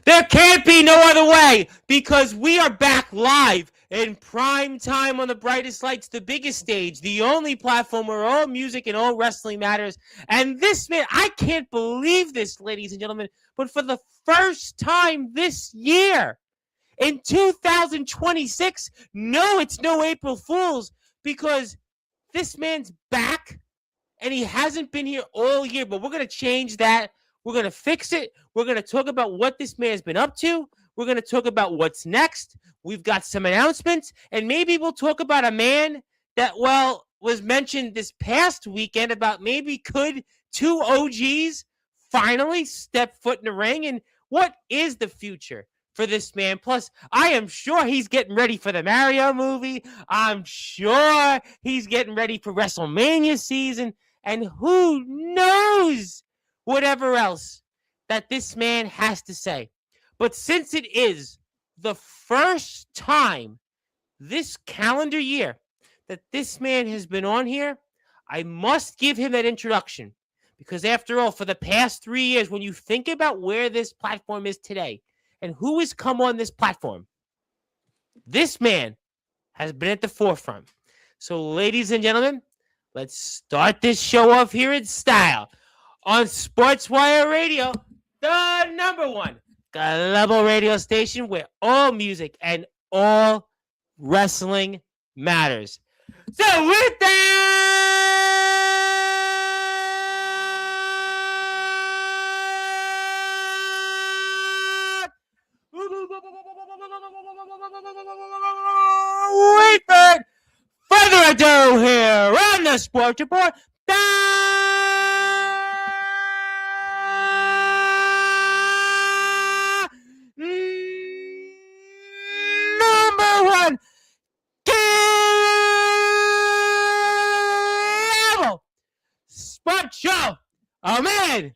There can't be no other way because we are back live in prime time on the brightest lights, the biggest stage, the only platform where all music and all wrestling matters. And this man, I can't believe this, ladies and gentlemen, but for the first time this year, in 2026, no, it's no April Fool's because this man's back and he hasn't been here all year, but we're going to change that. We're going to fix it. We're going to talk about what this man's been up to. We're going to talk about what's next. We've got some announcements, and maybe we'll talk about a man that, well, was mentioned this past weekend about maybe could two OGs finally step foot in the ring, and what is the future for this man? Plus, I am sure he's getting ready for the Mario movie. I'm sure he's getting ready for WrestleMania season, and who knows whatever else that this man has to say. But since it is the first time this calendar year that this man has been on here, I must give him that introduction. Because after all, for the past 3 years, when you think about where this platform is today and who has come on this platform, this man has been at the forefront. So, ladies and gentlemen, let's start this show off here in style on Sportzwire Radio, the number one global radio station where all music and all wrestling matters. So with that, without further ado here on the Sports Report, number one cable sports show. A man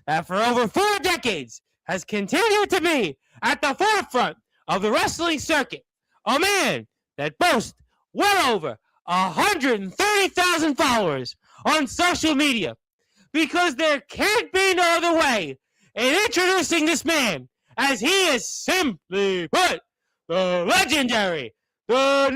that for over 4 decades has continued to be at the forefront of the wrestling circuit. A man that boasts well over 130,000 followers on social media. Because there can't be no other way in introducing this man, as he is simply put the legendary, the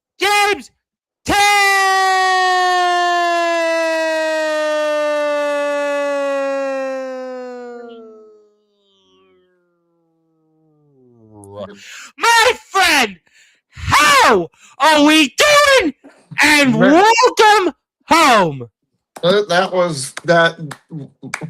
James James My friend, how are we doing? And welcome home. That was that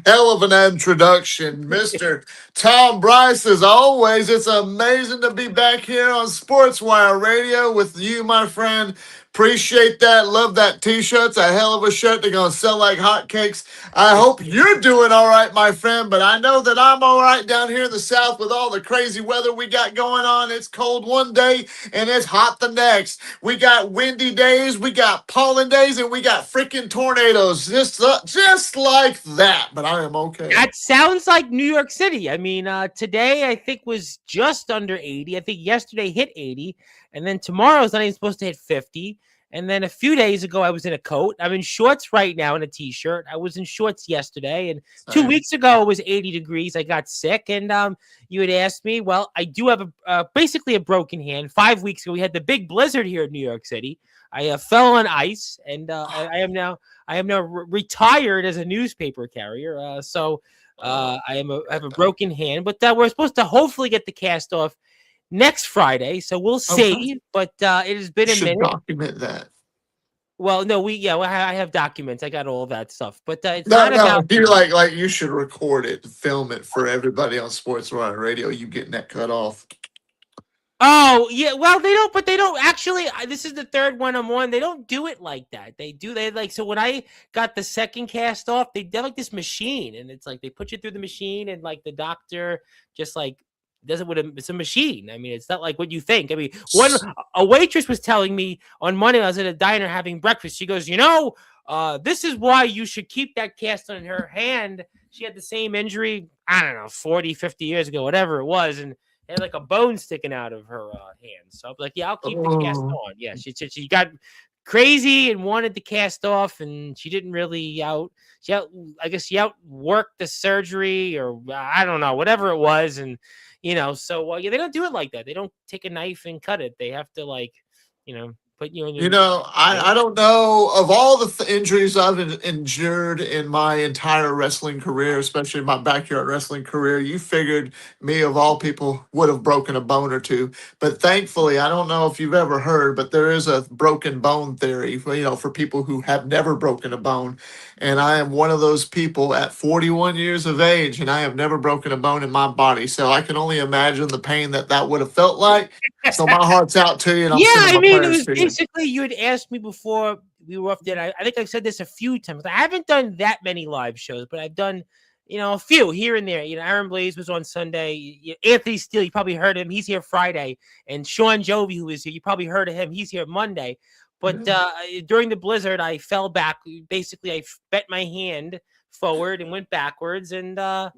hell of an introduction, Mr. Tom Bryce. As always, it's amazing to be back here on Sportswire Radio with you, my friend. Appreciate that. Love that t-shirt. It's a hell of a shirt. They're going to sell like hotcakes. I hope you're doing all right, my friend, but I know that I'm all right down here in the South with all the crazy weather we got going on. It's cold one day and it's hot the next. We got windy days, we got pollen days, and we got freaking tornadoes. Just like that, but I am okay. That sounds like New York City. I mean, today I think was just under 80. I think yesterday hit 80, and then tomorrow's not even supposed to hit 50. And then a few days ago, I was in a coat. I'm in shorts right now and a t-shirt. I was in shorts yesterday, and 2 weeks ago it was 80 degrees. I got sick, and you had asked me. Well, I do have basically a broken hand. 5 weeks ago, we had the big blizzard here in New York City. I fell on ice, and I am now retired as a newspaper carrier. So I have a broken hand, but we're supposed to hopefully get the cast off next Friday, so we'll see. Okay. But it has been a minute. Document that. Well, no, I have documents. I got all of that stuff, but it's No, not no. about. You like you should record it, film it for everybody on Sportswire Radio. You getting that cut off? Oh yeah, well they don't, but they don't actually. This is the third one I'm on. They don't do it like that. They like so when I got the second cast off, they did like this machine, and it's like they put you through the machine, and like the doctor just like does it with it's a machine. I mean, it's not like what you think. I mean, one a waitress was telling me on Monday I was at a diner having breakfast. She goes, this is why you should keep that cast on her hand. She had the same injury, I don't know, 40, 50 years ago, whatever it was, and had like a bone sticking out of her hand. So I'm like, yeah, I'll keep the cast Oh. on. Yeah, she got crazy and wanted the cast off, and she didn't really I guess she outworked the surgery, or I don't know, whatever it was, and so yeah, they don't do it like that. They don't take a knife and cut it. They have to put you in. I don't know of all the injuries I've endured in my entire wrestling career, especially my backyard wrestling career. You figured me, of all people, would have broken a bone or two. But thankfully, I don't know if you've ever heard, but there is a broken bone theory, for people who have never broken a bone. And I am one of those people at 41 years of age, and I have never broken a bone in my body. So I can only imagine the pain that would have felt like. So my heart's out to you, and I'm Yeah, sending I my mean, it prayers was to you. basically you had asked me before we were up there. I think I've said this a few times. I haven't done that many live shows, but I've done, a few here and there. Aaron Blaze was on Sunday. Anthony Steele, you probably heard of him. He's here Friday. And Sean Jovi, who is here, you probably heard of him. He's here Monday. But during the blizzard, I fell back. Basically, I bent my hand forward and went backwards. And I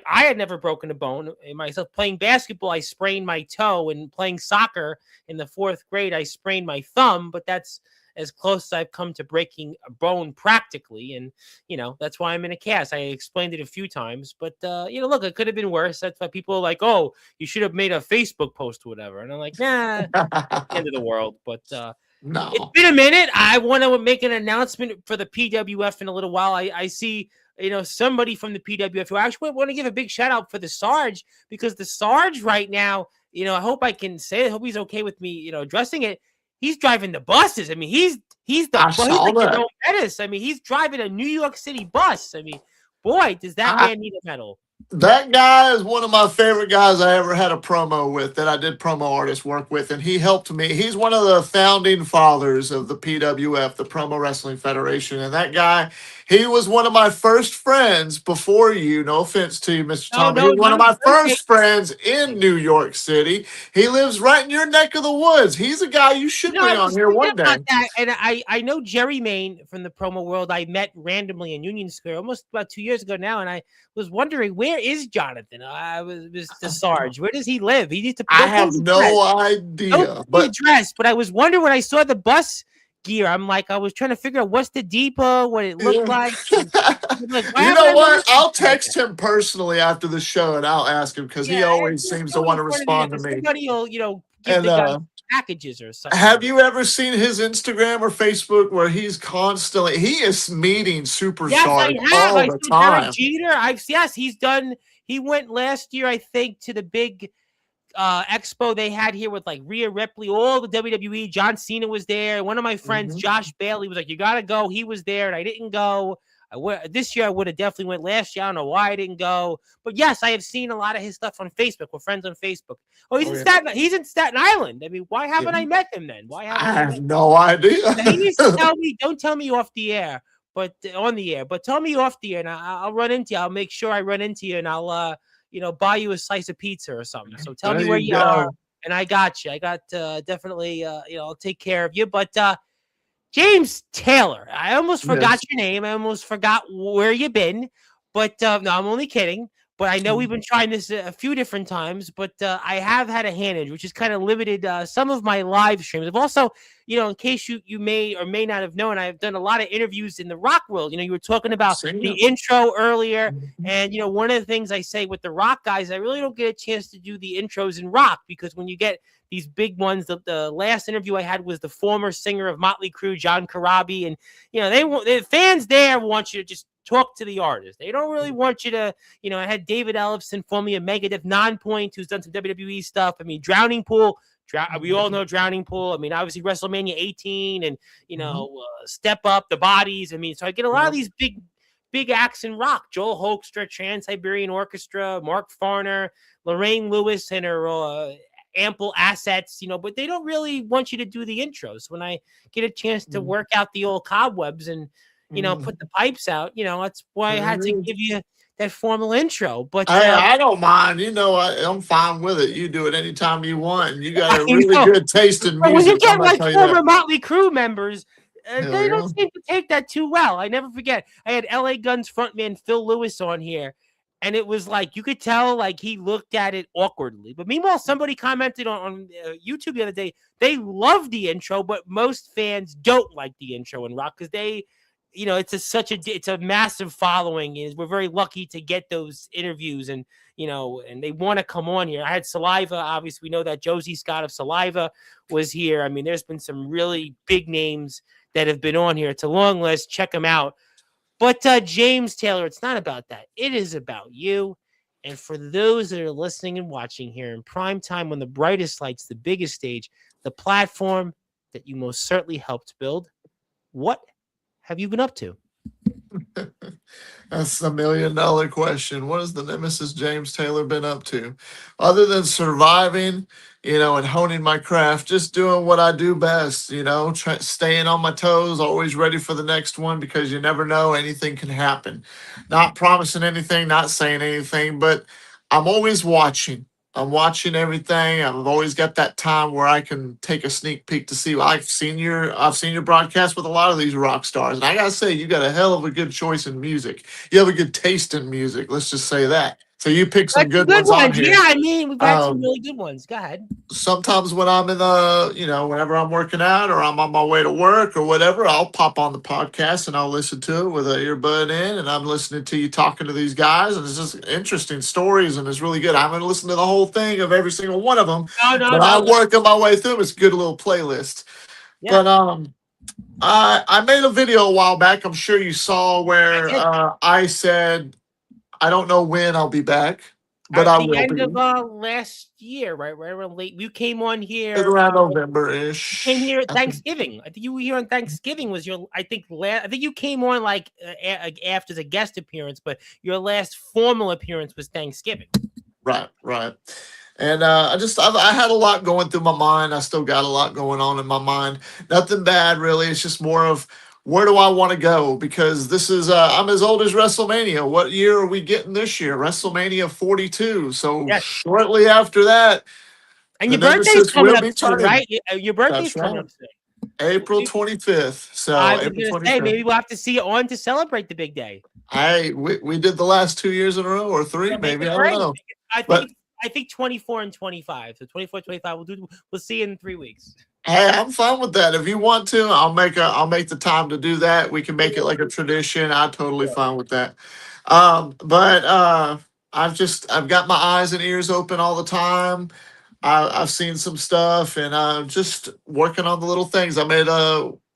had never broken a bone myself. Playing basketball, I sprained my toe, and playing soccer in the 4th grade, I sprained my thumb. But that's as close as I've come to breaking a bone practically. And, that's why I'm in a cast. I explained it a few times, but, look, it could have been worse. That's why people are like, oh, you should have made a Facebook post or whatever. And I'm like, nah, end of the world. But, it's No. been a minute. I want to make an announcement for the PWF in a little while. I see, somebody from the PWF who I actually want to give a big shout out for the Sarge, because the Sarge right now, I hope I can say it. I hope he's okay with me, addressing it. He's driving the buses. I mean, he's I saw like that. Pettis. I mean, he's driving a New York City bus. I mean, boy, does that man need a medal. That guy is one of my favorite guys I ever had a promo with, that I did promo artist work with, and he helped me. He's one of the founding fathers of the PWF, the Promo Wrestling Federation. And that guy, he was one of my first friends before you. No offense to you, Mr. No, Tom. He no, was one of no. my Okay. first friends in New York City. He lives right in your neck of the woods. He's a guy you should No, I bring on was here thinking one day. about that, and I know Jerry Main from the promo world. I met randomly in Union Square almost about 2 years ago now, and I was wondering, where is Jonathan? I was the Sarge. Where does he live? He needs to. I Don't have the no address. Don't idea, put the but address. But I was wondering when I saw the bus gear. I'm like, I was trying to figure out what's the depot, what it looked yeah. like. And I'm like, why You haven't know I what? met I'll him? text him personally after the show, and I'll ask him, because he Yeah, always just seems to throw it want in to front of me. respond to Because me. somebody will, give And the guy packages or something. have you ever seen his Instagram or Facebook, where he is meeting Yes, I superstars have. all I the saw Derek time. Jeter. Yes, he went last year, I think, to the big expo they had here with like Rhea Ripley, all the WWE. John Cena was there. One of my friends, Mhm. Josh Bailey, was like, "You gotta go." He was there, and I didn't go. This year I would have definitely went. Last year I don't know why I didn't go, but yes, I have seen a lot of his stuff on Facebook. We're friends on Facebook. Oh, Oh yeah. He's in Staten Island. I mean, why Yeah. haven't I met him then? Why haven't I I met have him? no idea. Now, he needs to tell me. Don't tell me off the air, but on the air. But tell me off the air, and I'll run into you. I'll make sure I run into you, and I'll buy you a slice of pizza or something. So tell There me where you you are, go. and I got you. I got definitely. I'll take care of you. But James Taylor, I almost forgot Yes. your name. I almost forgot where you've been. But no, I'm only kidding. But I know we've been trying this a few different times, but I have had a hand injury, which has kind of limited some of my live streams. I've also, in case you may or may not have known, I've done a lot of interviews in the rock world. You were talking about Seen the it. intro earlier. Mhm. And, one of the things I say with the rock guys, I really don't get a chance to do the intros in rock, because when you get these big ones, the last interview I had was the former singer of Motley Crue, John Corabi. And, the fans there want you to just talk to the artist. They don't really want you to, I had David Ellefson, formerly of Megadeth, Non-Point, who's done some WWE stuff. I mean, Drowning Pool We all know Drowning Pool. I mean, obviously WrestleMania 18 and Mhm. Step Up, the Bodies. I mean, so I get a lot of Yep. these big acts in rock. Joel Hoekstra, Trans Siberian Orchestra, Mark Farner, Lorraine Lewis, and her ample assets. But they don't really want you to do the intros. When I get a chance to Mhm. work out the old cobwebs and put the pipes out, that's why I had to Mhm. give you that formal intro. But Hey, I don't mind. I'm fine with it. You do it anytime you want. And you got a I really know. good taste in But when you music. I'm get gonna like tell you former that. Motley Crue members, Hell they don't yeah. seem to take that too well. I never forget. I had LA Guns frontman Phil Lewis on here, and it was like you could tell like he looked at it awkwardly. But meanwhile, somebody commented on YouTube the other day they love the intro, but most fans don't like the intro in rock because they. It's a massive following. Is we're very lucky to get those interviews and they want to come on here. I had Saliva. Obviously, we know that Josie Scott of Saliva was here. I mean, there's been some really big names that have been on here. It's a long list. Check them out. But James Taylor, it's not about that. It is about you. And for those that are listening and watching here in prime time on the brightest lights, the biggest stage, the platform that you most certainly helped build, what have you been up to? That's the $1 million question. What has the Nemesis James Taylor been up to? Other than surviving, and honing my craft, just doing what I do best, staying on my toes, always ready for the next one because you never know, anything can happen. Not promising anything, not saying anything, but I'm always watching. I'm watching everything. I've always got that time where I can take a sneak peek to see. I've seen your broadcast with a lot of these rock stars, and I gotta say, you got a hell of a good choice in music. You have a good taste in music. Let's just say that. So you pick some Got some good good ones on ones. Yeah, here. I mean, we've had some Um, really good ones. Go ahead. Sometimes when I'm whenever I'm working out or I'm on my way to work or whatever, I'll pop on the podcast and I'll listen to it with an earbud in, and I'm listening to you talking to these guys, and it's just interesting stories, and it's really good. I'm going to listen to the whole thing of every single one of them, No, no, but no. I'm working my way through them. It's a good little playlist. Yeah, But I made a video a while back. I'm sure you saw I where did. I said I don't know when I'll be back, but At I the will end of be. last year, right around late, you came on It's here. around You came November-ish. here at I think. Thanksgiving. I think you were here on Thanksgiving. Was your I think you came on like after the guest appearance, but your last formal appearance was Thanksgiving. Right, right. And I had a lot going through my mind. I still got a lot going on in my mind. Nothing bad, really. It's just more of where do I want to go? Because this is, I'm as old as WrestleMania. What year are we getting this year? WrestleMania 42. So Yes, shortly after that, and the your birthday's Nemesis coming will up be soon, turning. right? Your birthday's That's coming right. up soon. April 25th. I So was April gonna say 25th. maybe we'll have to see you on to celebrate the big day. We did the last 2 years in a row or Yeah, three, make maybe. it I don't great. know. I think But it's I think 24 and 25. So 24, 25. We'll see you in 3 weeks. hey, I'm fine with that. If you want to, I'll make the time to do that. We can make it like a tradition. I'm totally fine with that. But I've got my eyes and ears open all the time. I've seen some stuff, and just working on the little things. I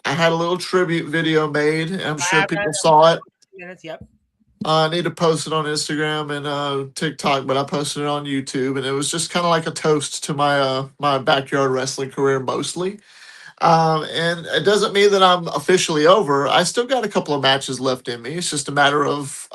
had a little tribute video made. I'm I sure have that. people saw it. 2 minutes. Yep. I need to post it on Instagram and TikTok, but I posted it on YouTube, and it was just kind of like a toast to my backyard wrestling career mostly. And it doesn't mean that I'm officially over. I still got a couple of matches left in me. It's just a matter of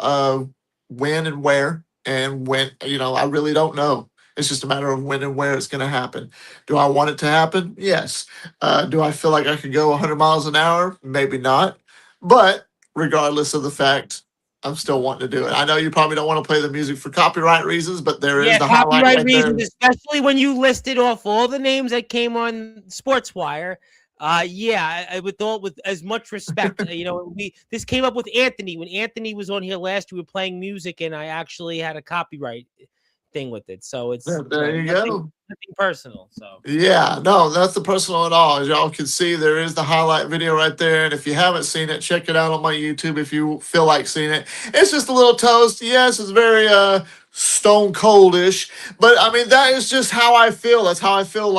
when and where, and when, I really don't know. It's just a matter of when and where it's going to happen. Do I want it to happen? Yes. Do I feel like I could go 100 miles an hour? Maybe not. But regardless of the fact, I'm still wanting to do it. I know you probably don't want to play the music for copyright reasons, but there is Yeah, the highlight copyright right reasons, there. especially when you listed off all the names that came on Sportswire. Yeah, I would thought with as much respect. We this came up with Anthony when Anthony was on here last. We were playing music, and I actually had a copyright thing with it. So it's There you nothing go. nothing personal. So Yeah, no, that's the personal at all. As y'all can see, there is the highlight video right there. And if you haven't seen it, check it out on my YouTube if you feel like seeing it. It's just a little toast. Yes, it's very stone coldish. But I mean, that is just how I feel. That's how I feel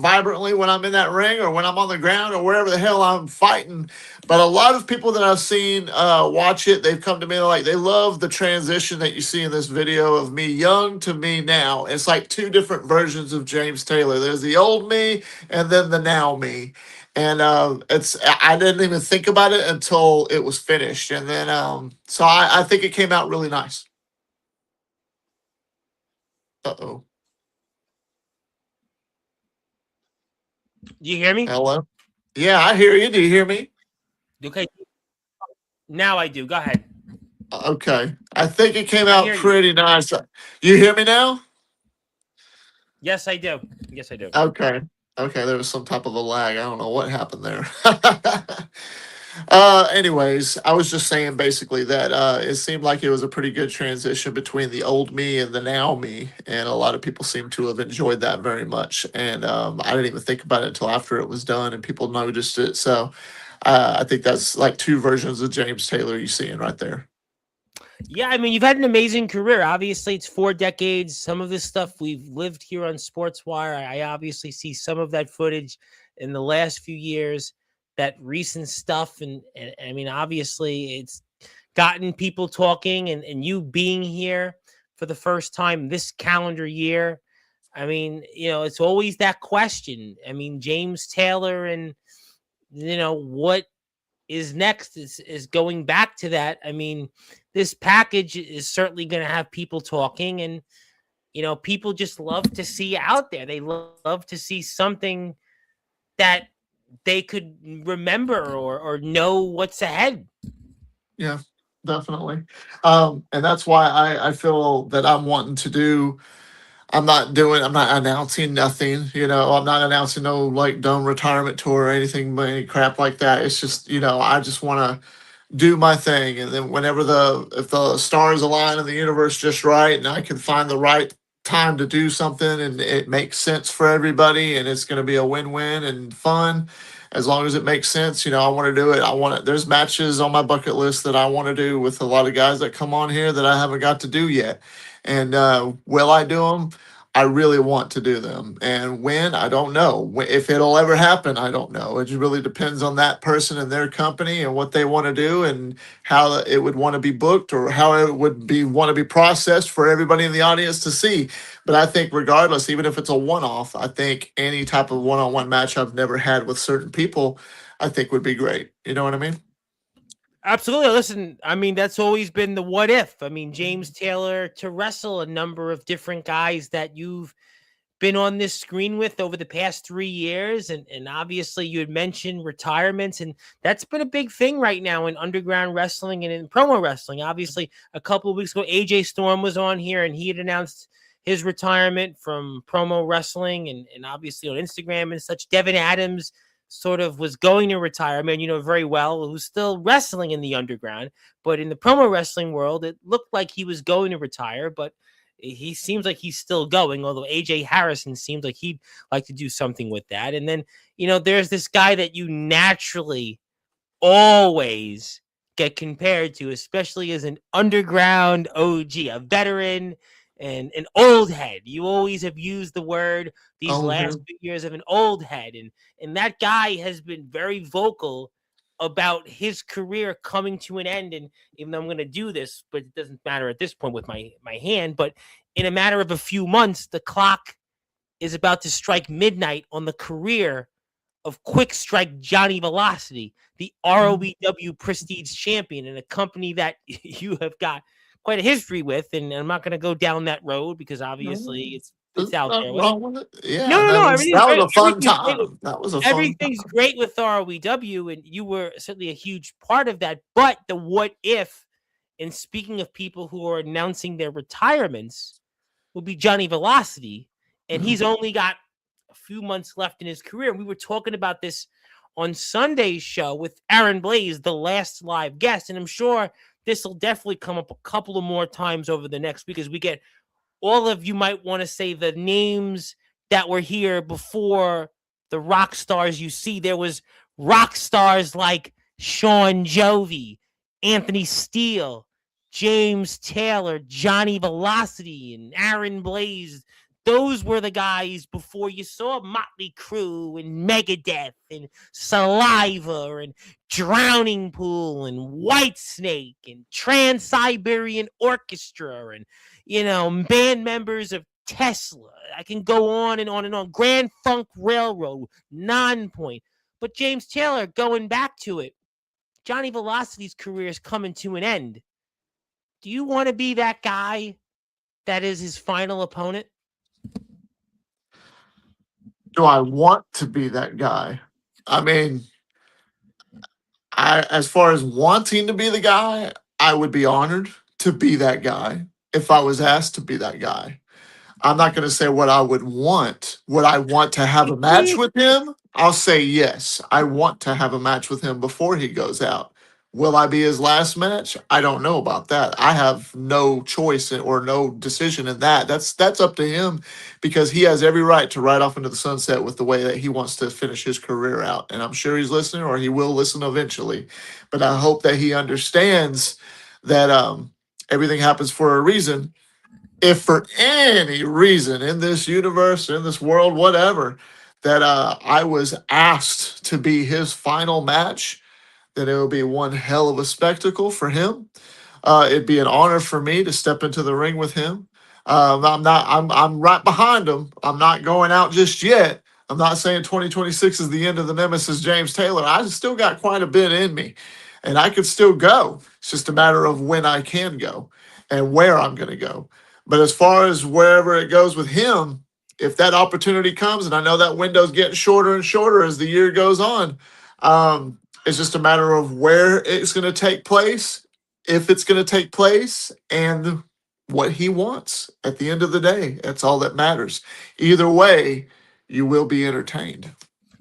vibrantly when I'm in that ring or when I'm on the ground or wherever the hell I'm fighting. But a lot of people that I've seen watch it, they've come to me like they love the transition that you see in this video of me young to me now. It's like two different versions of James Taylor. There's the old me and then the now me. And I didn't even think about it until it was finished. And then so I think it came out really nice. Uh-oh. Do you hear me? Hello? Yeah, I hear you. Do you hear me? Okay. Now I do. Go ahead. Okay. I think it came I out hear you. pretty nice. You hear me now? Yes, I do. Yes, I do. Okay. Okay, there was some type of a lag. I don't know what happened there. Anyways, I was just saying basically that it seemed like it was a pretty good transition between the old me and the now me, and a lot of people seem to have enjoyed that very much. And I didn't even think about it until after it was done, and people noticed it. So I think that's like two versions of James Taylor you seeing right there. Yeah, I mean, you've had an amazing career. Obviously, it's 4 decades. Some of this stuff we've lived here on Sportswire. I obviously see some of that footage in the last few years, that recent stuff. And I mean, obviously, it's gotten people talking, and you being here for the first time this calendar year. I mean, it's always that question. I mean, James Taylor and, what is next is going back to that. I mean, this package is certainly going to have people talking, and people just love to see out there. They love to see something that they could remember or know what's ahead. Yeah, definitely. And that's why I feel that I'm wanting to do. I'm not announcing nothing, I'm not announcing no like dumb retirement tour or anything, any crap like that. It's just, I just want to do my thing. And then if the stars align in the universe just right and I can find the right time to do something and it makes sense for everybody and it's going to be a win-win and fun, as long as it makes sense, I want to do it. There's matches on my bucket list that I want to do with a lot of guys that come on here that I haven't got to do yet. And will I do them? I really want to do them. And when, I don't know. If it'll ever happen, I don't know. It just really depends on that person and their company and what they want to do and how it would want to be booked or how it would be want to be processed for everybody in the audience to see. But I think regardless, even if it's a one-off, I think any type of one-on-one match I've never had with certain people, I think would be great. You know what I mean? Absolutely. Listen, I mean, that's always been the what if. I mean, James Taylor to wrestle a number of different guys that you've been on this screen with over the past 3 years. And obviously you had mentioned retirements, and that's been a big thing right now in underground wrestling and in promo wrestling. Obviously, a couple of weeks ago, AJ Storm was on here and he had announced his retirement from promo wrestling and obviously on Instagram and such. Devin Adams sort of was going to retire. I mean, very well, who's still wrestling in the underground, but in the promo wrestling world, it looked like he was going to retire, but he seems like he's still going, although AJ Harrison seems like he'd like to do something with that. And then, there's this guy that you naturally always get compared to, especially as an underground OG, a veteran and an old head. You always have used the word these last few years of an old head. And that guy has been very vocal about his career coming to an end. And even though I'm going to do this, but it doesn't matter at this point with my hand, but in a matter of a few months, the clock is about to strike midnight on the career of Quick Strike Johnny Velocity, the ROEW Prestige champion, and a company that you have got quite a history with. And I'm not going to go down that road because obviously it's out there. Wrong with it. No, Yeah, everything's that great. was a fun Everything's great time. That was a fun everything's time. great with ROEW, and you were certainly a huge part of that. But the what if, and speaking of people who are announcing their retirements, will be Johnny Velocity, and he's only got a few months left in his career. We were talking about this on Sunday's show with Aaron Blaze, the last live guest, and I'm sure this will definitely come up a couple of more times over the next week as we get all of you might want to say the names that were here before the rock stars you see. There was rock stars like Sean Jovi, Anthony Steele, James Taylor, Johnny Velocity, and Aaron Blaze, those were the guys before you saw Motley Crue and Megadeth and Saliva and Drowning Pool and Whitesnake and Trans-Siberian Orchestra and, band members of Tesla. I can go on and on and on. Grand Funk Railroad, Nonpoint. But James Taylor, going back to it, Johnny Velocity's career is coming to an end. Do you want to be that guy that is his final opponent? Do I want to be that guy? I mean, as far as wanting to be the guy, I would be honored to be that guy if I was asked to be that guy. I'm not going to say what I would want. Would I want to have a match with him? I'll say yes. I want to have a match with him before he goes out. Will I be his last match? I don't know about that. I have no choice or no decision in that. That's up to him because he has every right to ride off into the sunset with the way that he wants to finish his career out. And I'm sure he's listening, or he will listen eventually. But I hope that he understands that everything happens for a reason. If for any reason in this universe, in this world, whatever, that I was asked to be his final match, then it will be one hell of a spectacle for him. It'd be an honor for me to step into the ring with him. I'm right behind him. I'm not going out just yet. I'm not saying 2026 is the end of the Nemesis James Taylor. I still got quite a bit in me, and I could still go. It's just a matter of when I can go and where I'm going to go. But as far as wherever it goes with him, if that opportunity comes, and I know that window's getting shorter and shorter as the year goes on, it's just a matter of where it's going to take place, if it's going to take place, and what he wants. At the end of the day, that's all that matters. Either way, you will be entertained.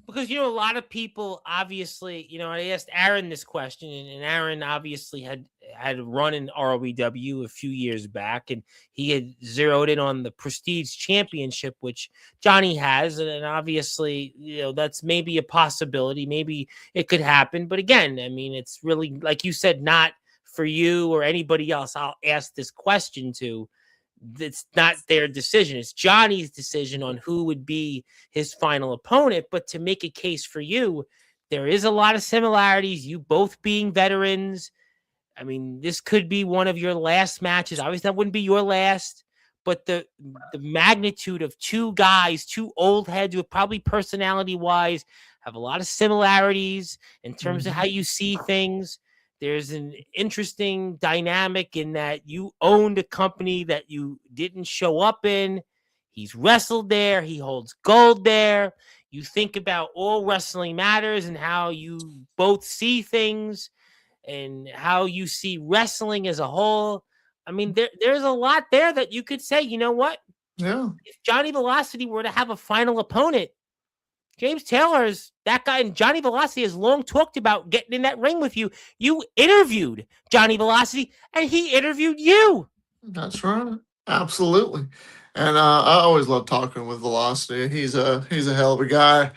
Because, a lot of people, obviously, I asked Aaron this question, and Aaron obviously had run in ROEW a few years back, and he had zeroed in on the Prestige Championship, which Johnny has, and obviously, that's maybe a possibility. Maybe it could happen. But again, I mean, it's really, like you said, not for you or anybody else I'll ask this question to. It's not their decision. It's Johnny's decision on who would be his final opponent. But to make a case for you, there is a lot of similarities. You both being veterans. I mean, this could be one of your last matches. Obviously, that wouldn't be your last. But the magnitude of two guys, two old heads who probably personality-wise have a lot of similarities in terms of how you see things. There's an interesting dynamic in that you owned a company that you didn't show up in. He's wrestled there. He holds gold there. You think about All Wrestling Matters and how you both see things and how you see wrestling as a whole. I mean, there's a lot there that you could say, you know what? Yeah. If Johnny Velocity were to have a final opponent, James Taylor is that guy, and Johnny Velocity has long talked about getting in that ring with you. You interviewed Johnny Velocity, and he interviewed you. That's right. Absolutely. And I always love talking with Velocity. He's a hell of a guy.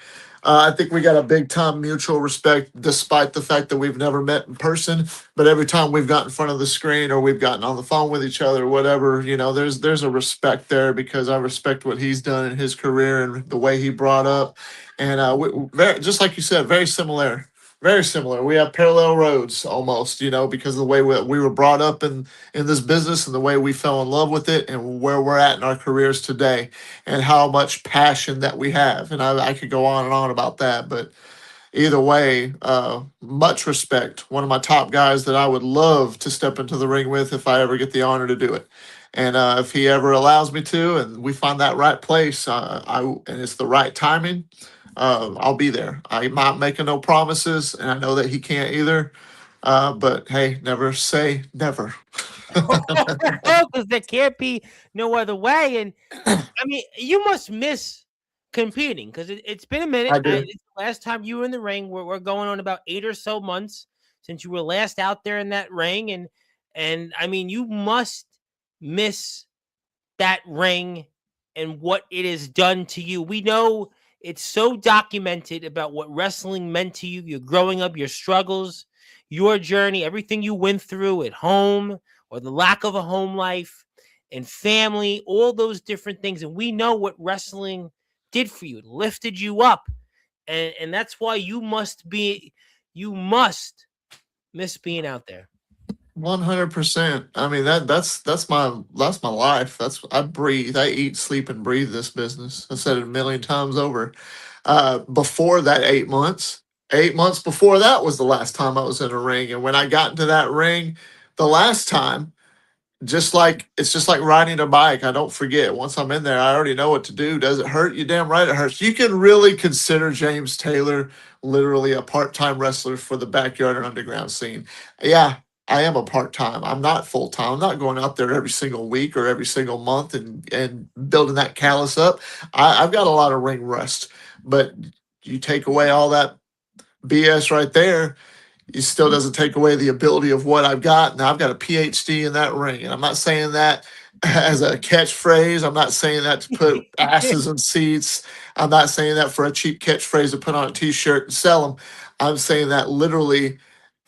I think we got a big time mutual respect, despite the fact that we've never met in person. But every time we've got in front of the screen or we've gotten on the phone with each other, or whatever, there's a respect there because I respect what he's done in his career and the way he brought up. And just like you said, very similar. Very similar. We have parallel roads almost, because of the way we were brought up in this business and the way we fell in love with it and where we're at in our careers today and how much passion that we have. And I could go on and on about that, but either way, much respect. One of my top guys that I would love to step into the ring with if I ever get the honor to do it. And if he ever allows me to, and we find that right place, and it's the right timing, I'll be there. I'm not making no promises, and I know that he can't either. But hey, never say never. Because there can't be no other way. And I mean, you must miss competing because it's been a minute. I do. It's the last time you were in the ring. We're going on about 8 or so months since you were last out there in that ring. And I mean, you must miss that ring and what it has done to you. We know it's so documented about what wrestling meant to you, your growing up, your struggles, your journey, everything you went through at home or the lack of a home life. and family, all those different things. And we know what wrestling did for you. It lifted you up. And that's why you must miss being out there. 100%. I mean that's my life. That's I breathe. I eat, sleep, and breathe this business. I said it a million times over. Before that 8 months, 8 months before that was the last time I was in a ring. And when I got into that ring, the last time, just like it's just like riding a bike. I don't forget. Once I'm in there, I already know what to do. Does it hurt? You damn right it hurts. You can really consider James Taylor literally a part-time wrestler for the backyard and underground scene. Yeah, I am a part-time. I'm not full-time. I'm not going out there every single week or every single month and building that callus up. I've got a lot of ring rust, but you take away all that BS right there, it still doesn't take away the ability of what I've got. Now I've got a PhD in that ring, and I'm not saying that as a catchphrase. I'm not saying that to put asses in seats. I'm not saying that for a cheap catchphrase to put on a T-shirt and sell them. I'm saying that literally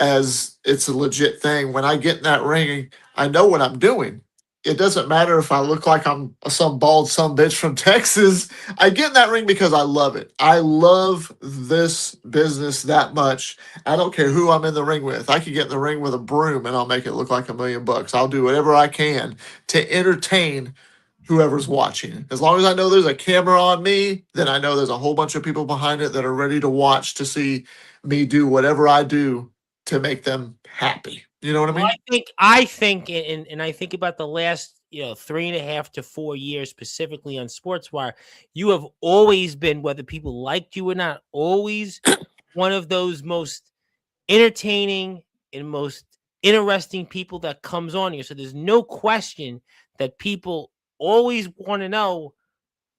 as it's a legit thing. When I get in that ring, I know what I'm doing. It doesn't matter if I look like I'm some bald some bitch from Texas. I get in that ring because I love it. I love this business that much. I don't care who I'm in the ring with. I could get in the ring with a broom and I'll make it look like $1 million. I'll do whatever I can to entertain whoever's watching. As long as I know there's a camera on me, then I know there's a whole bunch of people behind it that are ready to watch to see me do whatever I do to make them happy. You know what I Well, mean? I think, and I think about the last 3.5 to 4 years, specifically on Sportswire. You have always been, whether people liked you or not, always one of those most entertaining and most interesting people that comes on here. So there's no question that people always want to know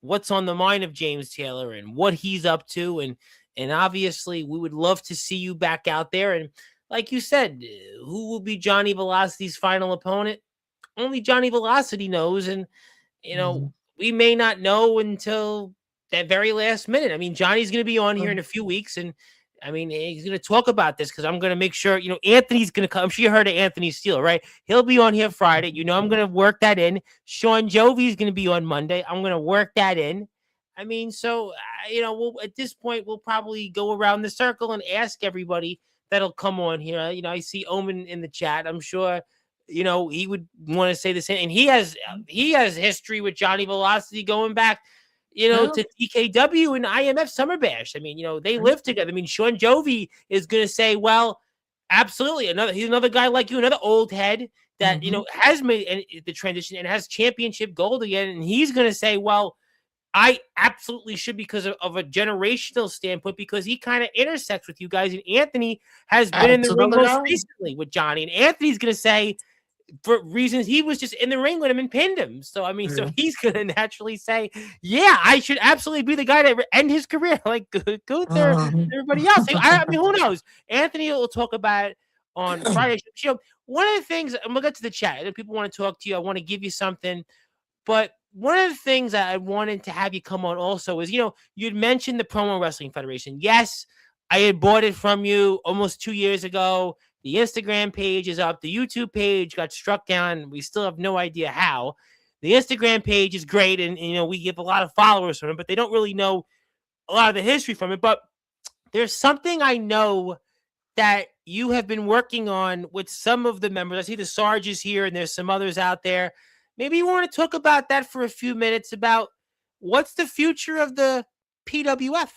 what's on the mind of James Taylor and what he's up to. And obviously we would love to see you back out there. And like you said, who will be Johnny Velocity's final opponent? Only Johnny Velocity knows. And you know, Mhm. we may not know until that very last minute. I mean, Johnny's going to be on here in a few weeks, and I mean, he's going to talk about this because I'm going to make sure, Anthony's going to come. I'm sure you heard of Anthony Steele, right? He'll be on here Friday. I'm going to work that in. Sean Jovi's going to be on Monday. I'm going to work that in. I mean, so, at this point, we'll probably go around the circle and ask everybody that'll come on here. I see Omen in the chat. I'm sure he would want to say the same. And he has history with Johnny Velocity going back, Yeah. to TKW and IMF Summer Bash. I mean, they live together. I mean, Sean Jovi is going to say, well, absolutely. He's another guy like you, another old head that, Mhm. has made the transition and has championship gold again. And he's going to say, well, I absolutely should because of a generational standpoint, because he kind of intersects with you guys. And Anthony has been in That's the ring another most guy. recently with Johnny. And Anthony's going to say, for reasons he was just in the ring with him and pinned him. So I mean, so Yeah. he's gonna naturally say, "Yeah, I should absolutely be the guy to end his career." Like go there, everybody else. I mean, who knows? Anthony will talk about it on Friday show. One of the things, and we'll get to the chat. If people want to talk to you, I want to give you something. But one of the things that I wanted to have you come on also is, you'd mentioned the Promo Wrestling Federation. Yes, I had bought it from you almost 2 years ago. The Instagram page is up. The YouTube page got struck down. We still have no idea how. The Instagram page is great, and we give a lot of followers from it, but they don't really know a lot of the history from it. But there's something I know that you have been working on with some of the members. I see the Sarge is here, and there's some others out there. Maybe you want to talk about that for a few minutes about what's the future of the PWF.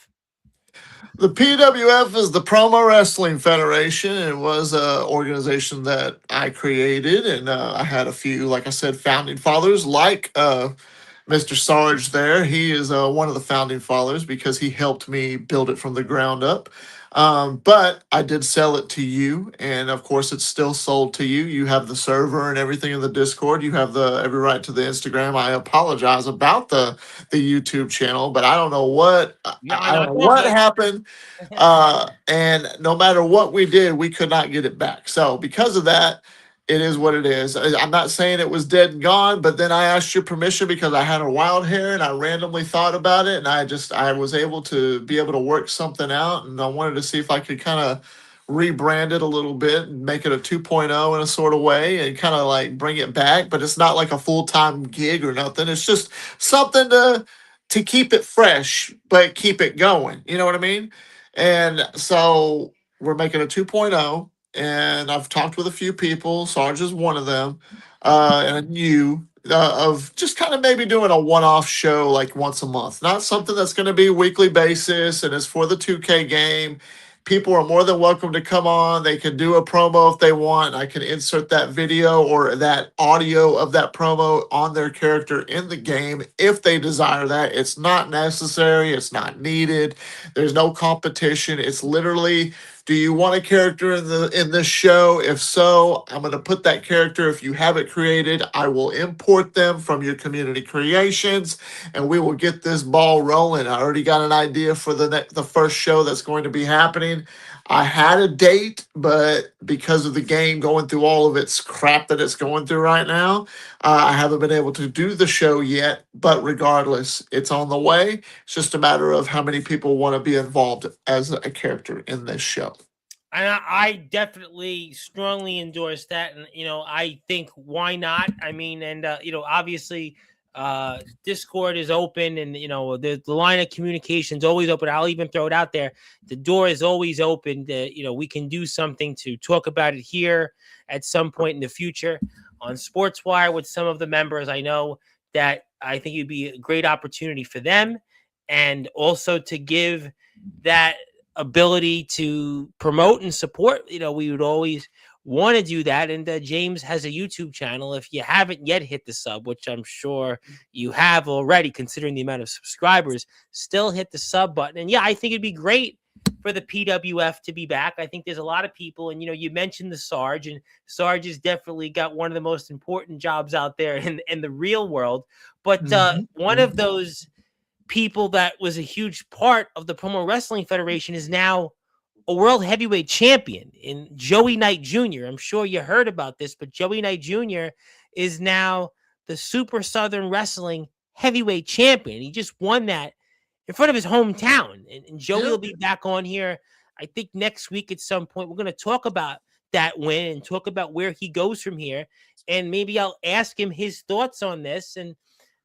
The PWF is the Promo Wrestling Federation. It was an organization that I created, and I had a few, like I said, founding fathers, like Mr. Sarge there. He is one of the founding fathers because he helped me build it from the ground up. But I did sell it to you, and of course, it's still sold to you. You have the server and everything in the Discord. You have the every right to the Instagram. I apologize about the YouTube channel, but I don't know what Yeah, I I know don't know it's all what good. happened. And no matter what we did, we could not get it back. So because of that, it is what it is. I'm not saying it was dead and gone, but then I asked your permission because I had a wild hair and I randomly thought about it, and I was able to be able to work something out, and I wanted to see if I could kind of rebrand it a little bit and make it a 2.0 in a sort of way and kind of like bring it back, but it's not like a full-time gig or nothing. It's just something to keep it fresh but keep it going. You know what I mean? And so we're making a 2.0, and I've talked with a few people. Sarge is one of them, and you. Of just kind of maybe doing a one-off show like once a month, not something that's going to be weekly basis, and it's for the 2K game. People are more than welcome to come on. They can do a promo if they want. I can insert that video or that audio of that promo on their character in the game if they desire that. It's not necessary, it's not needed. There's no competition. It's literally, do you want a character in this show? If so, I'm going to put that character. If you have it created, I will import them from your community creations, and we will get this ball rolling. I already got an idea for the first show that's going to be happening. I had a date, but because of the game going through all of its crap that it's going through right now, I haven't been able to do the show yet. But regardless, it's on the way. It's just a matter of how many people want to be involved as a character in this show. And I definitely strongly endorse that. And, I think why not? I mean, and, obviously, Discord is open, and, the line of communication is always open. I'll even throw it out there. The door is always open. We can do something to talk about it here at some point in the future on Sportswire with some of the members. I know that I think it'd be a great opportunity for them, and also to give that ability to promote and support. We would always want to do that. And James has a YouTube channel. If you haven't yet hit the sub, which I'm sure you have already, considering the amount of subscribers, still hit the sub button. And yeah, I think it'd be great for the PWF to be back. I think there's a lot of people, and you mentioned the Sarge, and Sarge has definitely got one of the most important jobs out there in the real world. But one of those people that was a huge part of the Promo Wrestling Federation is now a world heavyweight champion in Joey Knight Jr. I'm sure you heard about this, but Joey Knight Jr. is now the Super Southern Wrestling heavyweight champion. He just won that in front of his hometown. And Joey will be back on here, I think, next week at some point. We're going to talk about that win and talk about where he goes from here. And maybe I'll ask him his thoughts on this. And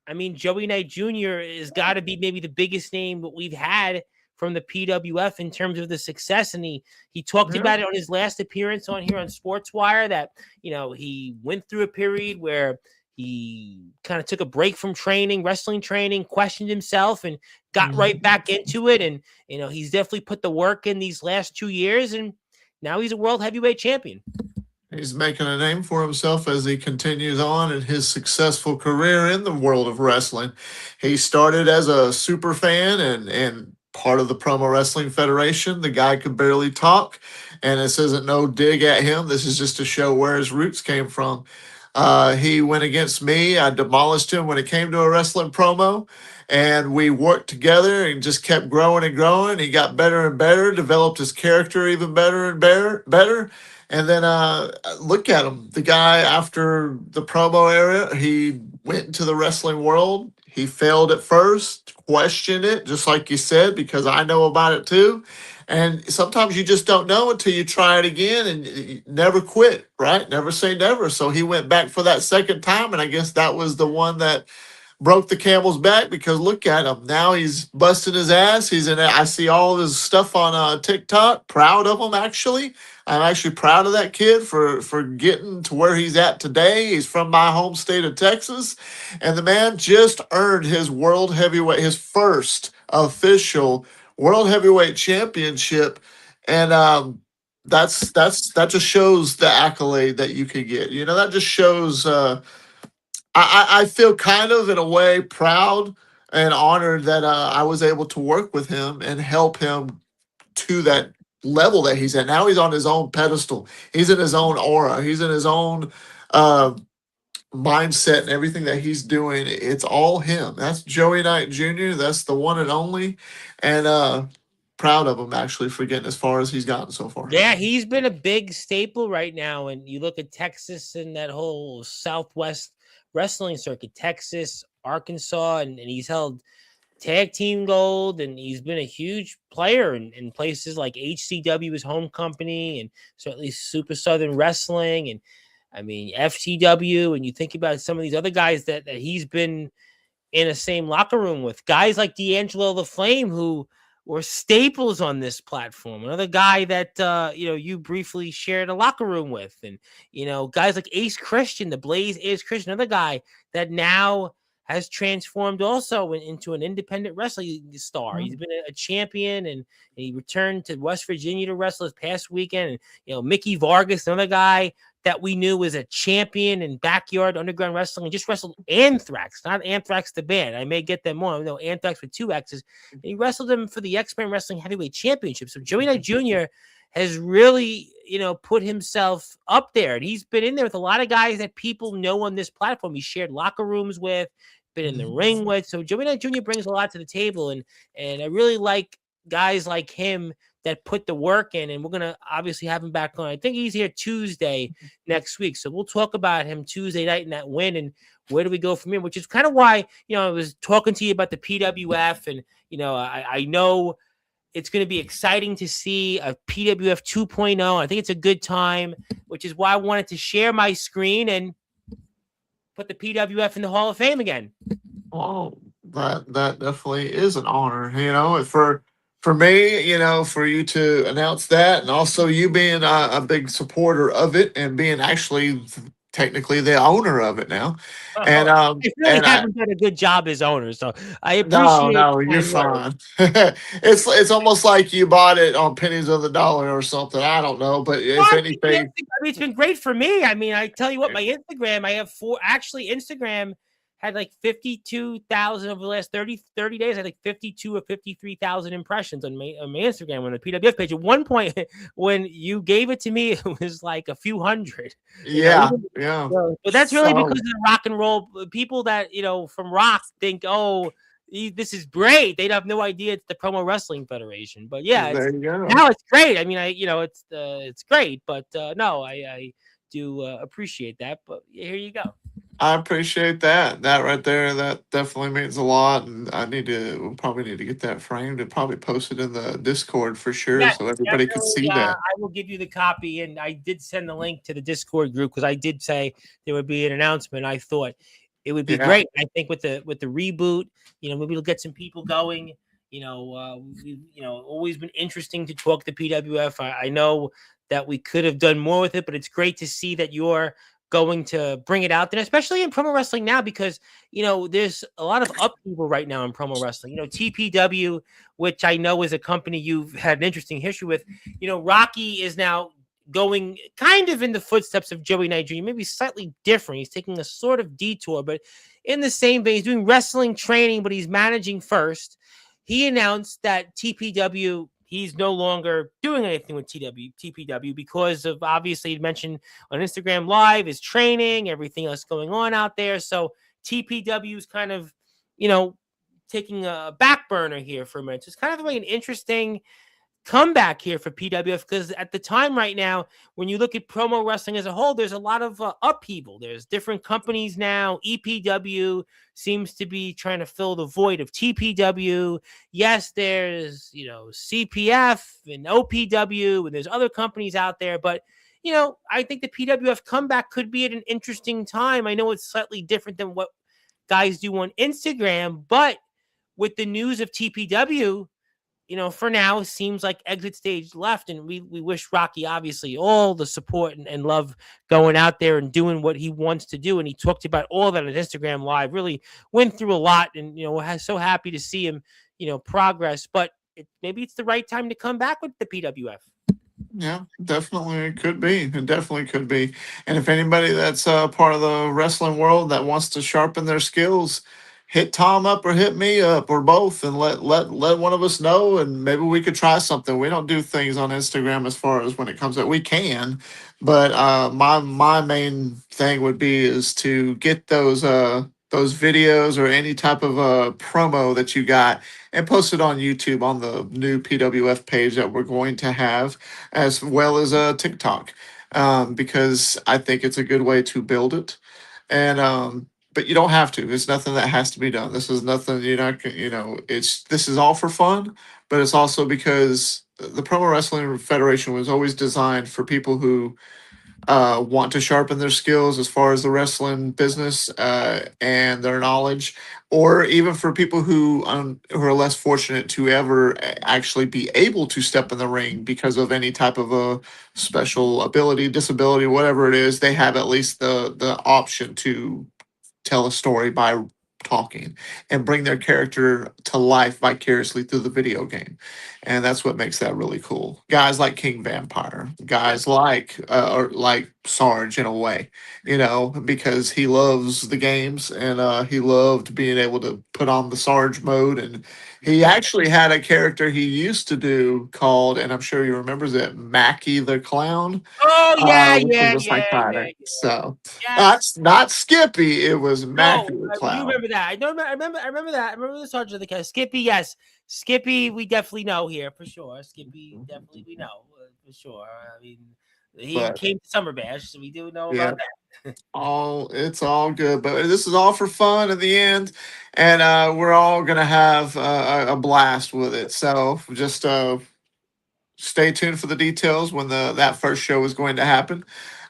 I mean, Joey Knight Jr. has got to be maybe the biggest name that we've had from the PWF in terms of the success. And he talked about it on his last appearance on here on Sportswire, that, he went through a period where he kind of took a break from wrestling training, questioned himself, and got right back into it. And, he's definitely put the work in these last 2 years, and now he's a world heavyweight champion. He's making a name for himself as he continues on in his successful career in the world of wrestling. He started as a super fan and part of the Promo Wrestling Federation. The guy could barely talk, and this isn't no dig at him. This is just to show where his roots came from. He went against me. I demolished him when it came to a wrestling promo, and we worked together and just kept growing and growing. He got better and better, developed his character even better and better. And then look at him. The guy, after the promo era, he went into the wrestling world. He failed at first, questioned it, just like you said, because I know about it too. And sometimes you just don't know until you try it again, and you never quit, right? Never say never. So he went back for that second time, and I guess that was the one that broke the camel's back, because look at him now. He's busting his ass. He's in. I see all of his stuff on TikTok. Proud of him, actually. I'm actually proud of that kid for getting to where he's at today. He's from my home state of Texas, and the man just earned his his first official world heavyweight championship, and that just shows the accolade that you can get. That just shows. I feel kind of, in a way, proud and honored that I was able to work with him and help him to that level that he's at. Now he's on his own pedestal. He's in his own aura. He's in his own mindset, and everything that he's doing, it's all him. That's Joey Knight Jr. That's the one and only. And proud of him, actually, for getting as far as he's gotten so far. Yeah, he's been a big staple right now. And you look at Texas and that whole Southwest wrestling circuit, Texas, Arkansas, and he's held tag team gold, and he's been a huge player in places like HCW, his home company, and certainly Super Southern Wrestling, and I mean FTW. And you think about some of these other guys that he's been in the same locker room with, guys like D'Angelo the Flame, who were staples on this platform. Another guy that you briefly shared a locker room with, and guys like Ace Christian, the Blaze Ace Christian, another guy that now has transformed also into an independent wrestling star. He's been a champion, and he returned to West Virginia to wrestle this past weekend. And Mickey Vargas, another guy that we knew was a champion in backyard underground wrestling, and just wrestled Anthrax, not Anthrax the band. I may get them more. No, Anthrax with 2 X's. And he wrestled them for the X-Men Wrestling Heavyweight Championship. So Joey Knight Jr. has really, put himself up there. And he's been in there with a lot of guys that people know on this platform. He shared locker rooms with, been in the ring with. So Joey Knight Jr. brings a lot to the table. And I really like guys like him that put the work in, and we're going to obviously have him back on. I think he's here Tuesday next week. So we'll talk about him Tuesday night and that win, and where do we go from here, which is kind of why, I was talking to you about the PWF, and, I know it's going to be exciting to see a PWF 2.0. I think it's a good time, which is why I wanted to share my screen and put the PWF in the Hall of Fame again. Oh, that definitely is an honor, for me, for you to announce that, and also you being a big supporter of it, and being actually technically the owner of it now. And I really haven't done a good job as owner, so I no, appreciate you're fine. It's almost like you bought it on pennies of the dollar or something. I don't know, but if anything, I mean, it's been great for me. I mean, I tell you what, my Instagram, I have 4. Actually, Instagram had like 52,000 over the last 30 days. I had like 52 or 53,000 impressions on my Instagram on the PWF page. At one point, when you gave it to me, it was like a few hundred. Yeah. But that's really because of the rock and roll people that from rock think, oh, this is great. They'd have no idea it's the Promo Wrestling Federation. But yeah, there you go. Now it's great. I mean, it's great. But no, I do appreciate that. But here you go. I appreciate that. That right there, that definitely means a lot. And we'll probably need to get that framed and probably post it in the Discord for sure, yes, so everybody can see that. I will give you the copy, and I did send the link to the Discord group because I did say there would be an announcement. I thought it would be great. I think with the reboot, maybe we'll get some people going. Always been interesting to talk to PWF. I know that we could have done more with it, but it's great to see that you're going to bring it out there, especially in promo wrestling now, because there's a lot of upheaval right now in promo wrestling. TPW, which I know is a company you've had an interesting history with. Rocky is now going kind of in the footsteps of Joey Knight Jr., maybe slightly different. He's taking a sort of detour, but in the same vein. He's doing wrestling training, but he's managing first. He announced that TPW, he's no longer doing anything with TPW because of, obviously, he mentioned on Instagram Live, his training, everything else going on out there. So TPW is kind of, taking a back burner here for a minute. So it's kind of like an interesting comeback here for PWF, because at the time right now, when you look at promo wrestling as a whole, there's a lot of upheaval. There's different companies now. EPW seems to be trying to fill the void of TPW. Yes, there's CPF and OPW, and there's other companies out there, but I think the PWF comeback could be at an interesting time. I know it's slightly different than what guys do on Instagram, but with the news of TPW, for now, it seems like exit stage left, and we wish Rocky, obviously, all the support and love going out there and doing what he wants to do. And he talked about all that on Instagram Live, really went through a lot, and, we're so happy to see him, progress. But maybe it's the right time to come back with the PWF. Yeah, definitely it could be. It definitely could be. And if anybody that's part of the wrestling world that wants to sharpen their skills, hit Tom up or hit me up or both, and let one of us know, and maybe we could try something. We don't do things on Instagram as far as when it comes to, we can, but my main thing would be is to get those videos or any type of promo that you got and post it on YouTube on the new PWF page that we're going to have, as well as TikTok, because I think it's a good way to build it. And but you don't have to. It's nothing that has to be done. This is nothing you're not. It's this is all for fun, but it's also because the Pro Wrestling Federation was always designed for people who want to sharpen their skills as far as the wrestling business and their knowledge, or even for people who are less fortunate to ever actually be able to step in the ring because of any type of a special ability, disability, whatever it is. They have at least the option to tell a story by talking and bring their character to life vicariously through the video game. And that's what makes that really cool. Guys like King Vampire, guys like Sarge in a way, because he loves the games and he loved being able to put on the Sarge mode. And he actually had a character he used to do called, and I'm sure he remembers it, Mackie the Clown, Oh yeah, which was yeah, a yeah, yeah, psychotic. yeah. So Yes. not Skippy. It was No, Mackie the I do Clown. remember that. I don't. I remember that. I remember the Sergeant of the Cat. Skippy, yes. Skippy, we definitely know here for sure. Skippy, definitely we know for sure. I mean, he But came to Summer Bash, so we do know yeah, about that. it's all good. But this is all for fun in the end, and we're all gonna have a blast with it. So just stay tuned for the details when that first show is going to happen.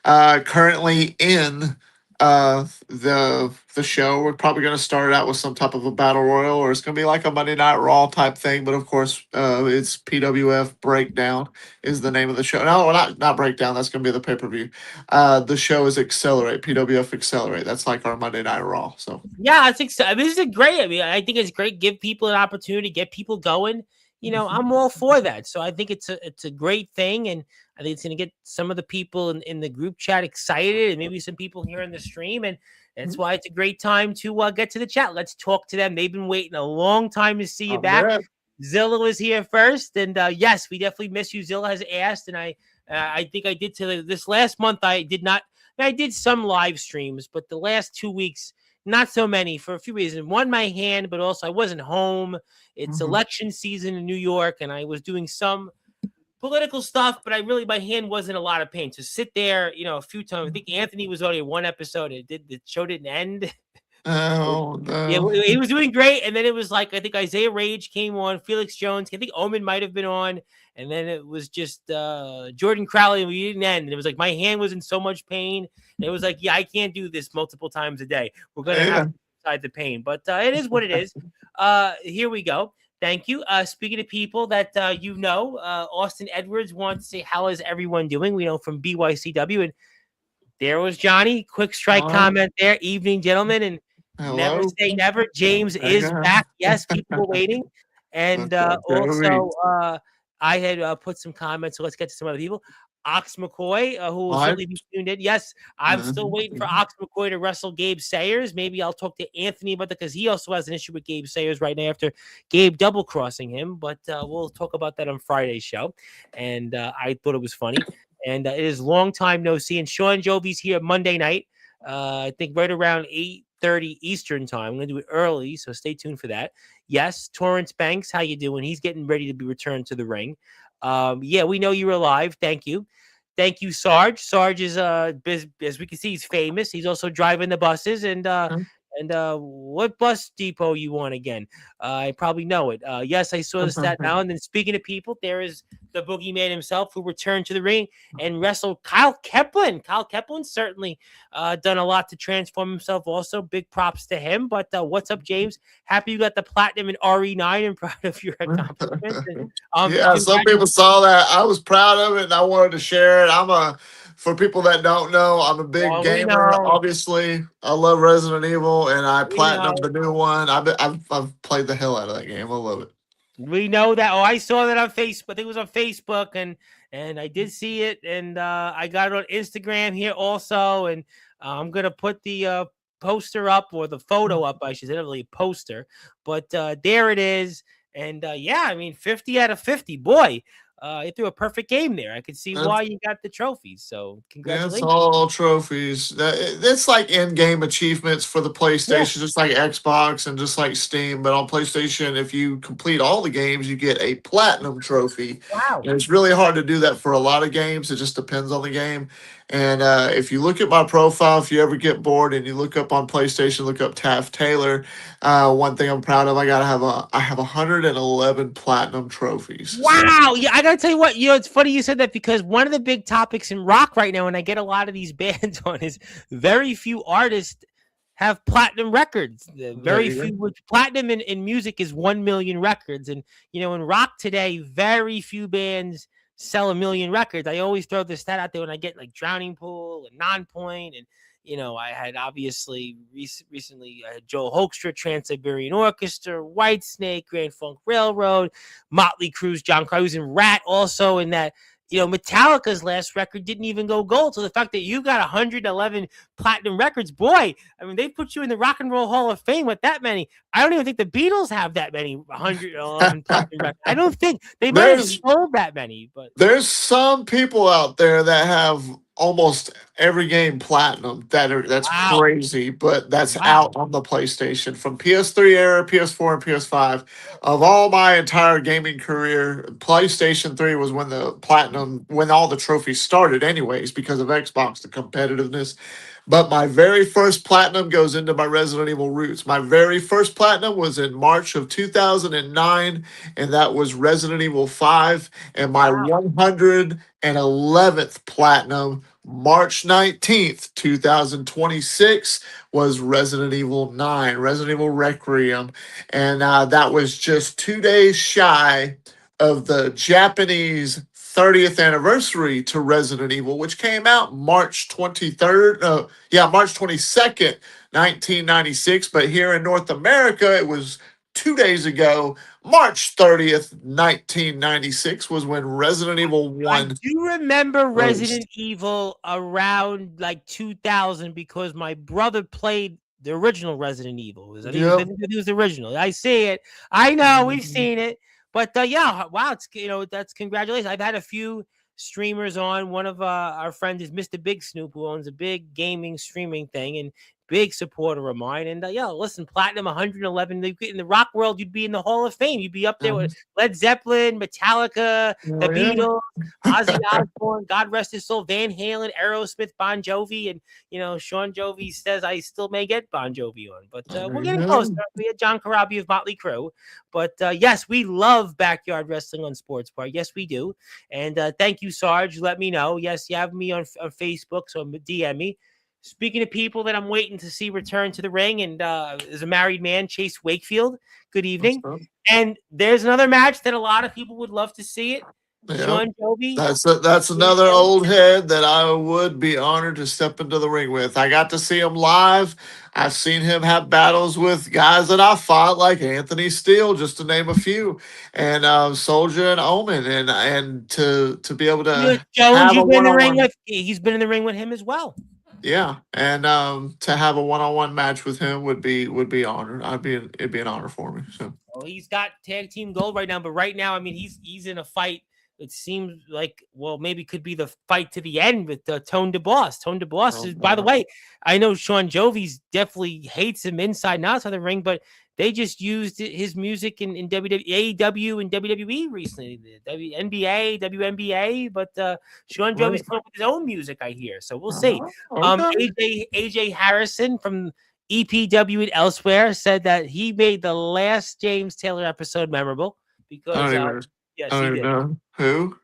Currently in the show, we're probably going to start out with some type of a battle royal, or it's going to be like a Monday Night Raw type thing. But of course, it's PWF Breakdown is the name of the show. No, not Breakdown. That's going to be the pay per view. The show is Accelerate, PWF Accelerate. That's like our Monday Night Raw. So Yeah, I think so. I mean, this is great. I mean, I think it's great. Give people an opportunity, get people going. I'm all for that. So I think it's a great thing, and I think it's going to get some of the people in the group chat excited, and maybe some people here in the stream, and that's why it's a great time to get to the chat. Let's talk to them. They've been waiting a long time to see you I back. bet. Zilla was here first, and yes, we definitely miss you. Zilla has asked, and I think I did this last month. I did not. I did some live streams, but the last 2 weeks not so many for a few reasons. One, my hand, but also I wasn't home. It's election season in New York, and I was doing some political stuff, but my hand wasn't a lot of pain. To sit there, a few times. I think Anthony was only one episode. The show didn't end. Oh Yeah, no. he was doing great, and then it was like I think Isaiah Rage came on, Felix Jones, I think Omen might have been on, and then it was just Jordan Crowley, and we didn't end. And it was like my hand was in so much pain, and it was like, yeah, I can't do this multiple times a day. We're gonna have Yeah. to decide the pain, but it is what it is. Here we go. Thank you. Speaking of people that Austin Edwards wants to say, how is everyone doing? We know from BYCW, and there was Johnny. Quick strike All right. comment there. Evening, gentlemen, and never Hello. say never. James There you is go. back. Yes, people were waiting. And Joey. also, I had put some comments. So let's get to some other people. Ox McCoy, who will What? certainly be tuned in. Yes, I'm still waiting for Ox McCoy to wrestle Gabe Sayers. Maybe I'll talk to Anthony about that because he also has an issue with Gabe Sayers right now after Gabe double crossing him. But we'll talk about that on Friday's show. And I thought it was funny. And it is long time no see. And Sean Jovi's here Monday night. I think right around 8:30 Eastern time. I'm going to do it early, so stay tuned for that. Yes, Torrance Banks, how you doing? He's getting ready to be returned to the ring. Yeah, we know you're alive. Thank you. Thank you, Sarge. Sarge is as we can see, he's famous. He's also driving the buses. And what bus depot you want again? I probably know it. Yes, I saw the stat now. And then speaking of people, there is the boogeyman himself who returned to the ring and wrestled Kyle Keplin. Kyle Keplin certainly done a lot to transform himself. Also, big props to him. But what's up, James? Happy you got the platinum in RE9 and proud of your accomplishments. And, Yeah, some people saw that. I was proud of it and I wanted to share it. For people that don't know, I'm a big we gamer. know. Obviously, I love Resident Evil, and I We know. platinumed the new one. I've played the hell out of that game. I love it. We know that. Oh, I saw that on Facebook. I think it was on Facebook, and I did see it, and I got it on Instagram here also. And I'm gonna put the poster up or the photo up. I should say, not really a poster, but there it is. And yeah, I mean, 50 out of 50. Boy, you threw a perfect game there. I could see That's why you got the trophies. So Yeah, it's congratulations. all trophies. It's like in-game achievements for the Yeah. PlayStation, just like Xbox and just like Steam. But on PlayStation, if you complete all the games, you get a platinum trophy. Wow. And it's really hard to do that for a lot of games. It just depends on the game. And if you look at my profile, if you ever get bored and you look up on PlayStation, look up Taft Taylor. One thing I'm proud of, I have 111 platinum trophies. So, Wow. Yeah, I gotta tell you what, it's funny you said that because one of the big topics in rock right now, and I get a lot of these bands on, is very few artists have platinum records. there Very you few, go. which platinum in music is 1 million records. And in rock today, very few bands sell 1 million records. I always throw this stat out there when I get like Drowning Pool and Nonpoint, and I had obviously recently I had Joel Hoekstra, Trans-Siberian Orchestra, Whitesnake, Grand Funk Railroad, Motley Crue's John Cruz, and Rat also in that. Metallica's last record didn't even go gold. So the fact that you got 111 platinum records, boy, I mean, they put you in the Rock and Roll Hall of Fame with that many. I don't even think the Beatles have that many 111 platinum records. I don't think they might have there's sold that many, but there's some people out there that have almost every game platinum. That's wow, crazy, but that's wow. out on the PlayStation from PS3 era, PS4, and PS5. Of all my entire gaming career, PlayStation 3 was when all the trophies started, anyways, because of Xbox, the competitiveness. But my very first platinum goes into my Resident Evil roots. My very first platinum was in March of 2009, and that was Resident Evil 5. And my Wow. 111th platinum, March 19th, 2026, was Resident Evil 9, Resident Evil Requiem. And that was just 2 days shy of the Japanese 30th anniversary to Resident Evil, which came out March 23rd. March 22nd, 1996. But here in North America, it was 2 days ago. March 30th, 1996 was when Resident Evil I 1 do remember released. Resident Evil around like 2000 because my brother played the original Resident Evil. I Yep. think it was the original. I see it. I know we've seen it. But yeah, wow, it's that's congratulations. I've had a few streamers on. One of our friends is Mr. Big Snoop, who owns a big gaming streaming thing and big supporter of mine. And yeah, listen, platinum 111 in the rock world, you'd be in the Hall of Fame. You'd be up there with Led Zeppelin, Metallica, the Oh, yeah. Beatles, Ozzy Osbourne, God rest his soul, Van Halen, Aerosmith, Bon Jovi, and Sean Jovi says I still may get Bon Jovi on, but There we're you getting closer. go. We had John Corabi of Motley Crue, but yes, we love backyard wrestling on Sports Bar. Yes, we do, and thank you, Sarge. Let me know. Yes, you have me on Facebook, so DM me. Speaking of people that I'm waiting to see return to the ring, and is a married man, Chase Wakefield. Good What's evening. up? And there's another match that a lot of people would love to see it. Yep. Sean Jovi. That's another old head that I would be honored to step into the ring with. I got to see him live. I've seen him have battles with guys that I fought, like Anthony Steele, just to name a few, and Soldier and Omen, and to be able to Jones, have a you've been in one the on ring one. with. He's been in the ring with him as well. Yeah, and to have a one-on-one match with him would be honored. It'd be an honor for me. So Well, he's got tag team gold right now, but right now, I mean, he's in a fight. It seems like, well, maybe could be the fight to the end with Tone DeBoss. Tone DeBoss is, by the way, I know Sean Jovi's definitely hates him inside and outside the ring, but they just used his music in WWE, AEW, and WWE recently, the NBA, WNBA, but Sean Jovi's right. coming up with his own music, I hear. So we'll see. Okay. AJ Harrison from EPW and elsewhere said that he made the last James Taylor episode memorable I because, don't even yes, I he don't even did. know who.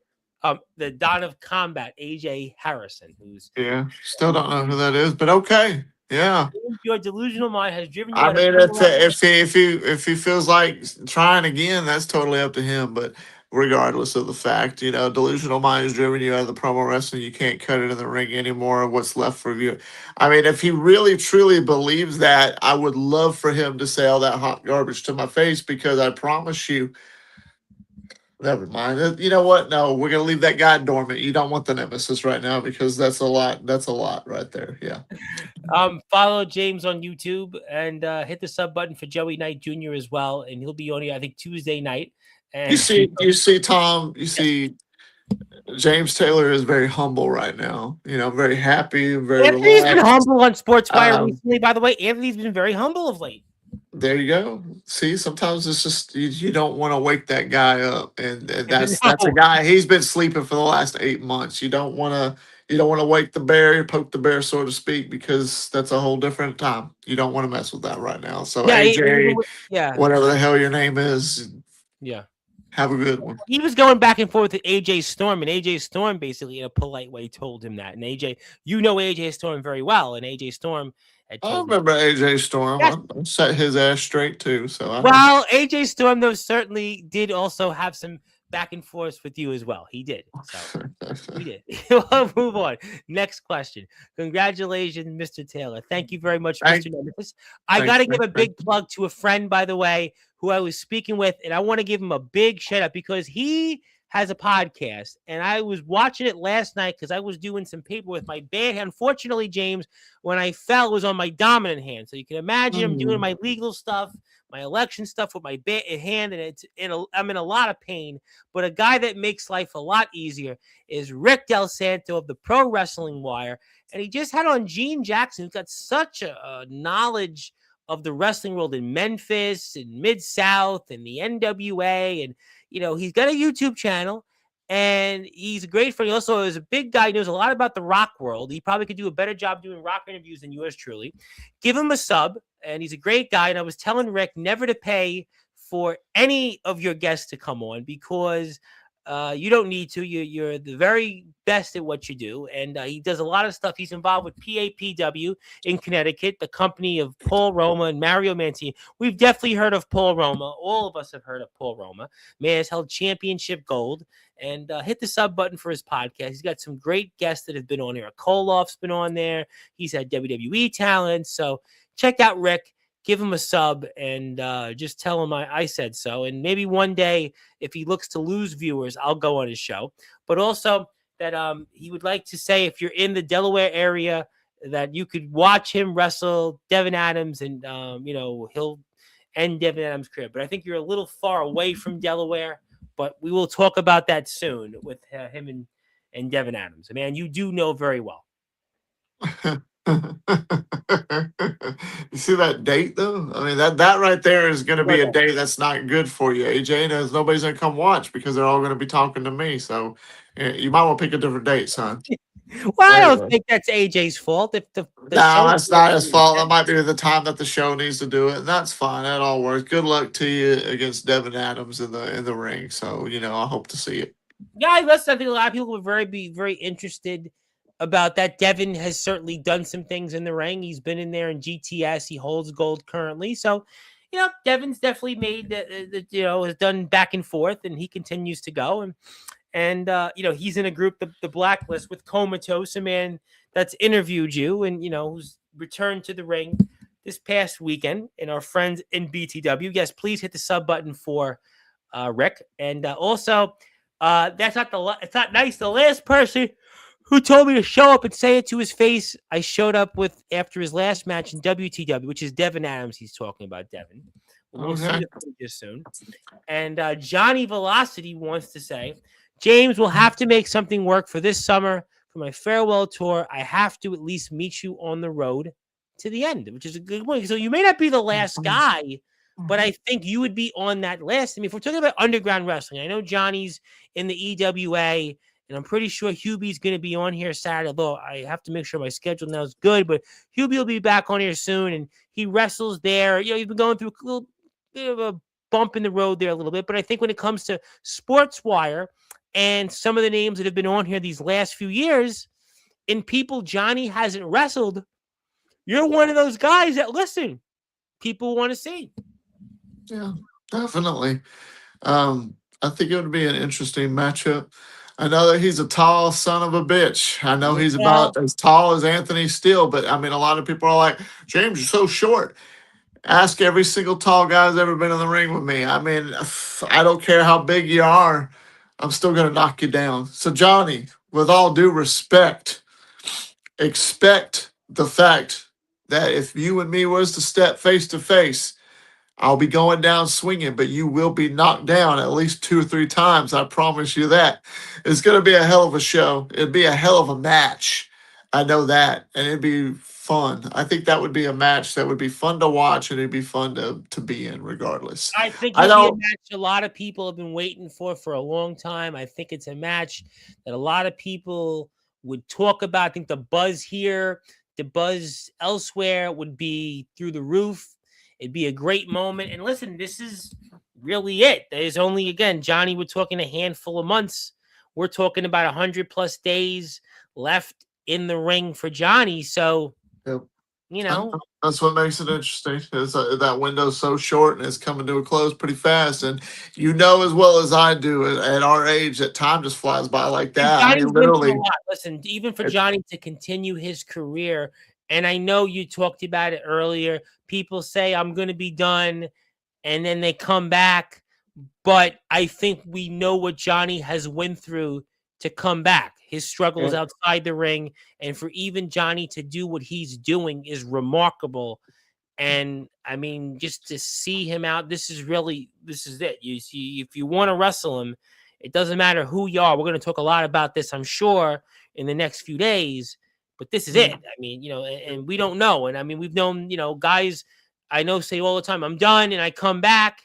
The Don of Combat, AJ Harrison, who's Yeah, still don't know who that is, but okay. Yeah. your delusional mind has driven you I out of mean, criminal activity. if he feels like trying again, that's totally up to him. But regardless of the fact, delusional mind is driven you out of the promo wrestling. You can't cut it in the ring anymore. What's left for you? I mean, if he really truly believes that, I would love for him to say all that hot garbage to my face because I promise you. Never mind. You know what? No, we're gonna leave that guy dormant. You don't want the nemesis right now because that's a lot. That's a lot right there. Yeah. Follow James on YouTube and hit the sub button for Joey Knight Jr. as well, and he'll be on here, I think, Tuesday night. You And see, you see, Tom. You yes, see, James Taylor is very humble right now. Very happy, very Anthony's been relaxed. humble on Sportswire Um, recently. By the way, Anthony's been very humble of late. there you go. See, sometimes it's just you don't want to wake that guy up, and that's a No, guy. He's been sleeping for the last 8 months. You don't want to. You don't want to wake the bear, poke the bear, so to speak, because that's a whole different time. You don't want to mess with that right now. So Yeah, AJ, yeah, whatever the hell your name is, yeah. have a good one. He was going back and forth with AJ Storm, and AJ Storm basically in a polite way told him that. And AJ, you know AJ Storm very well, and AJ Storm had I told him, remember AJ Storm. yes. I set his ass straight too, so I know. Well, AJ Storm though certainly did also have some back and forth with you as well. He did. So he did. We'll move on. Next question. Congratulations, Mr. Taylor. Thank you very much, Thank, Mr. Nemesis. I got thank, to give thank, a thank big plug to a friend, by the way, who I was speaking with, and I want to give him a big shout out because he has a podcast, and I was watching it last night because I was doing some paper with my bad hand. Unfortunately, James, when I fell, it was on my dominant hand, so you can imagine I'm doing you. my legal stuff, my election stuff with my bad hand, and I'm in a lot of pain. But a guy that makes life a lot easier is Rick Del Santo of the Pro Wrestling Wire. And he just had on Gene Jackson, who's got such a knowledge of the wrestling world in Memphis and Mid-South and the NWA. And, he's got a YouTube channel. And he's a great friend. He also is a big guy. He knows a lot about the rock world. He probably could do a better job doing rock interviews than yours truly. Give him a sub. And he's a great guy. And I was telling Rick never to pay for any of your guests to come on because you don't need to. You're the very best at what you do. And he does a lot of stuff. He's involved with PAPW in Connecticut, the company of Paul Roma and Mario Mantini. We've definitely heard of Paul Roma. All of us have heard of Paul Roma. Man has held championship gold. And hit the sub button for his podcast. He's got some great guests that have been on here. Koloff's been on there. He's had WWE talent. So check out Rick. Give him a sub and just tell him I said so. And maybe one day, if he looks to lose viewers, I'll go on his show. But also that he would like to say if you're in the Delaware area, that you could watch him wrestle Devin Adams and, he'll end Devin Adams' career. But I think you're a little far away from Delaware. But we will talk about that soon with him and Devin Adams. Man, you do know very well. You see that date though? I mean that right there is going to be a date that's not good for you. AJ knows nobody's going to come watch because they're all going to be talking to me. So you might want to pick a different date, son. Well, I don't Anyway. think that's AJ's fault. If the No, that's not his fault. That might be the time that the show needs to do it. And that's fine. That all works. Good luck to you against Devin Adams in the ring. So I hope to see it. Yeah, I think a lot of people would be very interested about that. Devin has certainly done some things in the ring. He's been in there in GTS. He holds gold currently. So, Devin's definitely made has done back and forth, and he continues to go. And he's in a group, the Blacklist, with Comatose, a man that's interviewed you and, who's returned to the ring this past weekend. And our friends in BTW. Yes, please hit the sub button for Rick. And also, it's not nice. The last person who told me to show up and say it to his face, I showed up with after his last match in WTW, which is Devin Adams. He's talking about Devin. We'll see the footage soon. And Johnny Velocity wants to say, James will have to make something work for this summer for my farewell tour. I have to at least meet you on the road to the end, which is a good point. So you may not be the last guy, but I think you would be on that list. I mean, if we're talking about underground wrestling, I know Johnny's in the EWA, and I'm pretty sure Hubie's going to be on here Saturday, although I have to make sure my schedule now is good, but Hubie will be back on here soon, and he wrestles there. He's been going through a little bit of a bump in the road there a little bit, but I think when it comes to Sportswire and some of the names that have been on here these last few years, in people Johnny hasn't wrestled, you're one of those guys that, listen, people want to see. Yeah, definitely. I think it would be an interesting matchup. I know that he's a tall son of a bitch. I know he's about as tall as Anthony Steele, but I mean, a lot of people are like, James, you're so short. Ask every single tall guy who's ever been in the ring with me. I mean, I don't care how big you are, I'm still going to knock you down. So, Johnny, with all due respect, expect the fact that if you and me was to step face to face, I'll be going down swinging, but you will be knocked down at least 2 or 3 times. I promise you that. It's going to be a hell of a show. It'd be a hell of a match. I know that. And it'd be fun. I think that would be a match that would be fun to watch, and it'd be fun to be in regardless. I think it'd be a match a lot of people have been waiting for a long time. I think it's a match that a lot of people would talk about. I think the buzz here, the buzz elsewhere would be through the roof. It'd be a great moment. And listen, this is really it. There's only, again, Johnny, we're talking a handful of months. We're talking about 100 plus days left in the ring for Johnny. So, Yep. you know, That's what makes it interesting. Is that window's so short and it's coming to a close pretty fast. And you know as well as I do at our age that time just flies by like that. I Johnny's mean, been through a literally. lot. Listen, even for Johnny to continue his career, and I know you talked about it earlier. People say I'm going to be done, and then they come back. But I think we know what Johnny has went through to come back. His struggles outside the ring, and for even Johnny to do what he's doing is remarkable. And I mean, just to see him out, this is it. You see, if you want to wrestle him, it doesn't matter who you are. We're going to talk a lot about this, I'm sure, in the next few days. But this is it. I mean, and we don't know. And I mean, we've known, guys I know say all the time, I'm done, and I come back.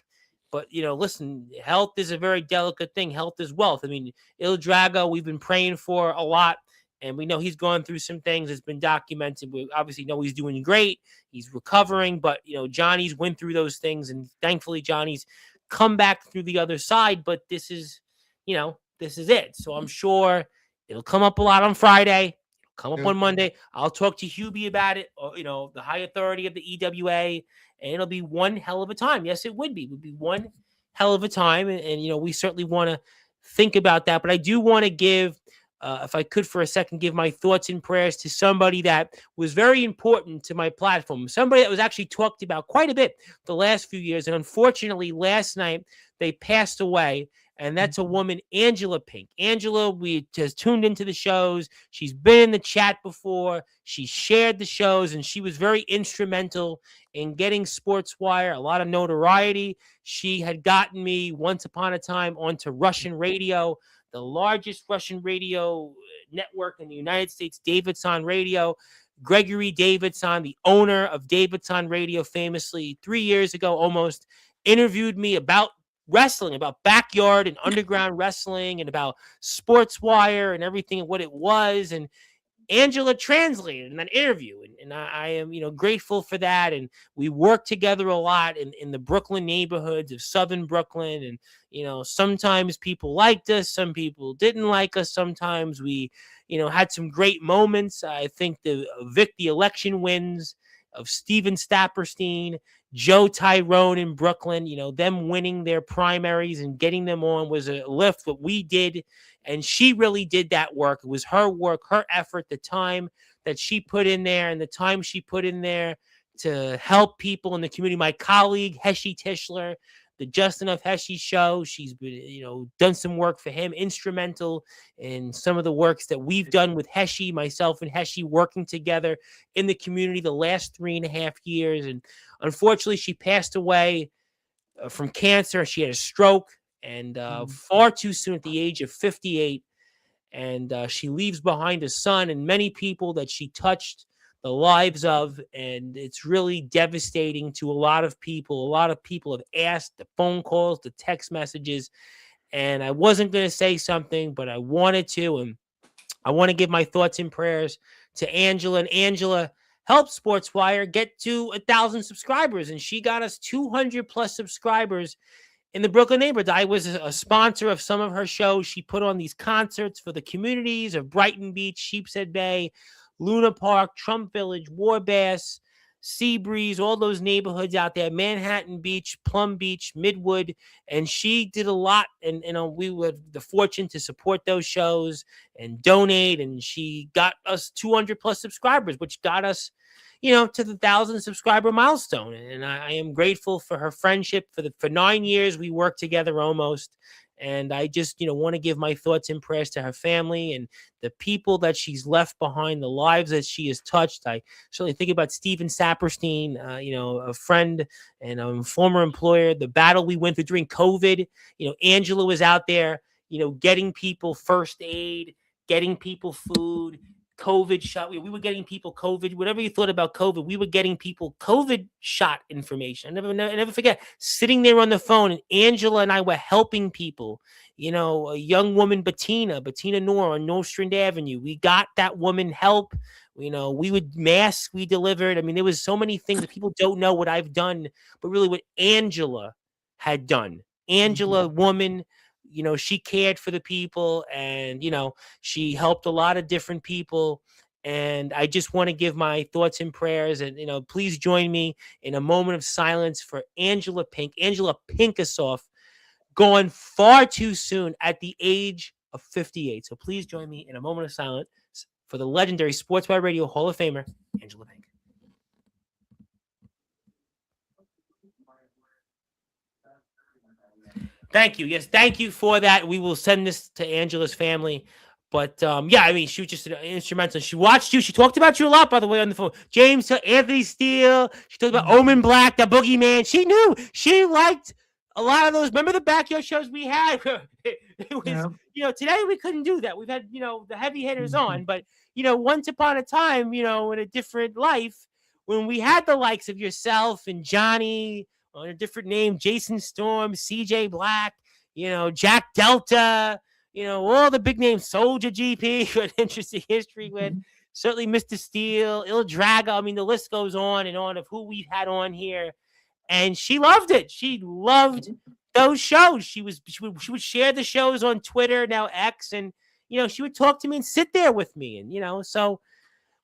But, listen, health is a very delicate thing. Health is wealth. I mean, Il Drago, we've been praying for a lot, and we know he's gone through some things. It's been documented. We obviously know he's doing great. He's recovering, but, Johnny's went through those things, and thankfully Johnny's come back through the other side. But this is it. So I'm sure it'll come up a lot on Friday. Come up on Monday. I'll talk to Hubie about it, or, the high authority of the EWA, and it'll be one hell of a time. Yes, it would be. It would be one hell of a time, and we certainly want to think about that. But I do want to give, if I could for a second, give my thoughts and prayers to somebody that was very important to my platform, somebody that was actually talked about quite a bit the last few years, and unfortunately last night they passed away. And that's a woman, Angela Pink. Angela, we just tuned into the shows. She's been in the chat before. She shared the shows, and she was very instrumental in getting Sportswire a lot of notoriety. She had gotten me once upon a time onto Russian radio, the largest Russian radio network in the United States, Davidson Radio. Gregory Davidson, the owner of Davidson Radio, famously 3 years ago almost, interviewed me about wrestling, about backyard and underground wrestling, and about Sportswire and everything and what it was. And Angela translated in that interview, and I am grateful for that. And we worked together a lot in the Brooklyn neighborhoods of Southern Brooklyn. And sometimes people liked us, some people didn't like us. Sometimes we had some great moments. I think the election wins of Steven Stapperstein, Joe Tyrone in Brooklyn, them winning their primaries and getting them on was a lift. What we did, and she really did that work. It was her work, her effort, the time that she put in there, and the time she put in there to help people in the community. My colleague, Heshi Tischler, the Justin of Heshi show, she's been, done some work for him, instrumental in some of the works that we've done with Heshi, myself and Heshi working together in the community the last 3.5 years. And unfortunately, she passed away from cancer. She had a stroke, and far too soon at the age of 58. And she leaves behind a son and many people that she touched the lives of, and it's really devastating to a lot of people. A lot of people have asked, the phone calls, the text messages, and I wasn't going to say something, but I wanted to, and I want to give my thoughts and prayers to Angela. And Angela helped Sportswire get to 1,000 subscribers, and she got us 200 plus subscribers in the Brooklyn neighborhood. I was a sponsor of some of her shows. She put on these concerts for the communities of Brighton Beach, Sheepshead Bay, Luna Park, Trump Village, Warbass, Seabreeze, all those neighborhoods out there, Manhattan Beach, Plum Beach, Midwood. And she did a lot. And we were the fortune to support those shows and donate. And she got us 200 plus subscribers, which got us, to the 1,000 subscriber milestone. And I am grateful for her friendship. For 9 years, we worked together almost. And I just, want to give my thoughts and prayers to her family and the people that she's left behind, the lives that she has touched. I certainly think about Steven Saperstein, a friend and a former employer, the battle we went through during COVID. Angela was out there, getting people first aid, getting people food, COVID shot. We were getting people COVID. Whatever you thought about COVID, we were getting people COVID shot information. I never forget sitting there on the phone, and Angela and I were helping people. A young woman, Bettina Noor on Nostrand Avenue. We got that woman help. We would masks we delivered. I mean, there was so many things that people don't know what I've done, but really what Angela had done. Angela, woman, she cared for the people, and she helped a lot of different people. And I just want to give my thoughts and prayers, and please join me in a moment of silence for Angela Pinkasoff, gone far too soon at the age of 58. So please join me in a moment of silence for the legendary Sportswire Radio Hall of Famer, Angela Pink. Thank you. Yes, thank you for that. We will send this to Angela's family. But yeah, I mean, she was just instrumental. She watched you. She talked about you a lot, by the way, on the phone. James, Anthony Steele. She talked about Omen Black, the Boogeyman. She knew. She liked a lot of those. Remember the backyard shows we had? It was, today we couldn't do that. We've had, the heavy hitters on. But, once upon a time, in a different life, when we had the likes of yourself and Johnny on a different name, Jason Storm, CJ Black, Jack Delta, all the big names, Soldier GP, an interesting history with, certainly Mr. Steele, Il Drago. I mean, the list goes on and on of who we've had on here. And she loved it. She loved those shows. She would share the shows on Twitter, now X, and, she would talk to me and sit there with me. And, so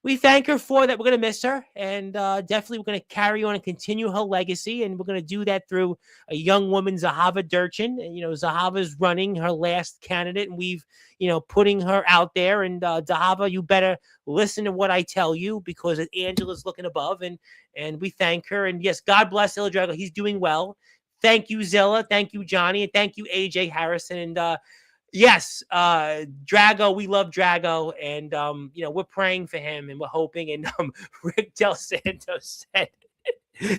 we thank her for that. We're going to miss her, and definitely we're going to carry on and continue her legacy, and we're going to do that through a young woman, Zahava Durchin. And, Zahava's running her last candidate, and we've, putting her out there. And Zahava, you better listen to what I tell you, because Angela's looking above, and we thank her. And yes, God bless Il Drago. He's doing well. Thank you, Zilla. Thank you, Johnny. And thank you, AJ Harrison. And yes, Drago, we love Drago, and we're praying for him, and we're hoping. And Rick Del Santos said,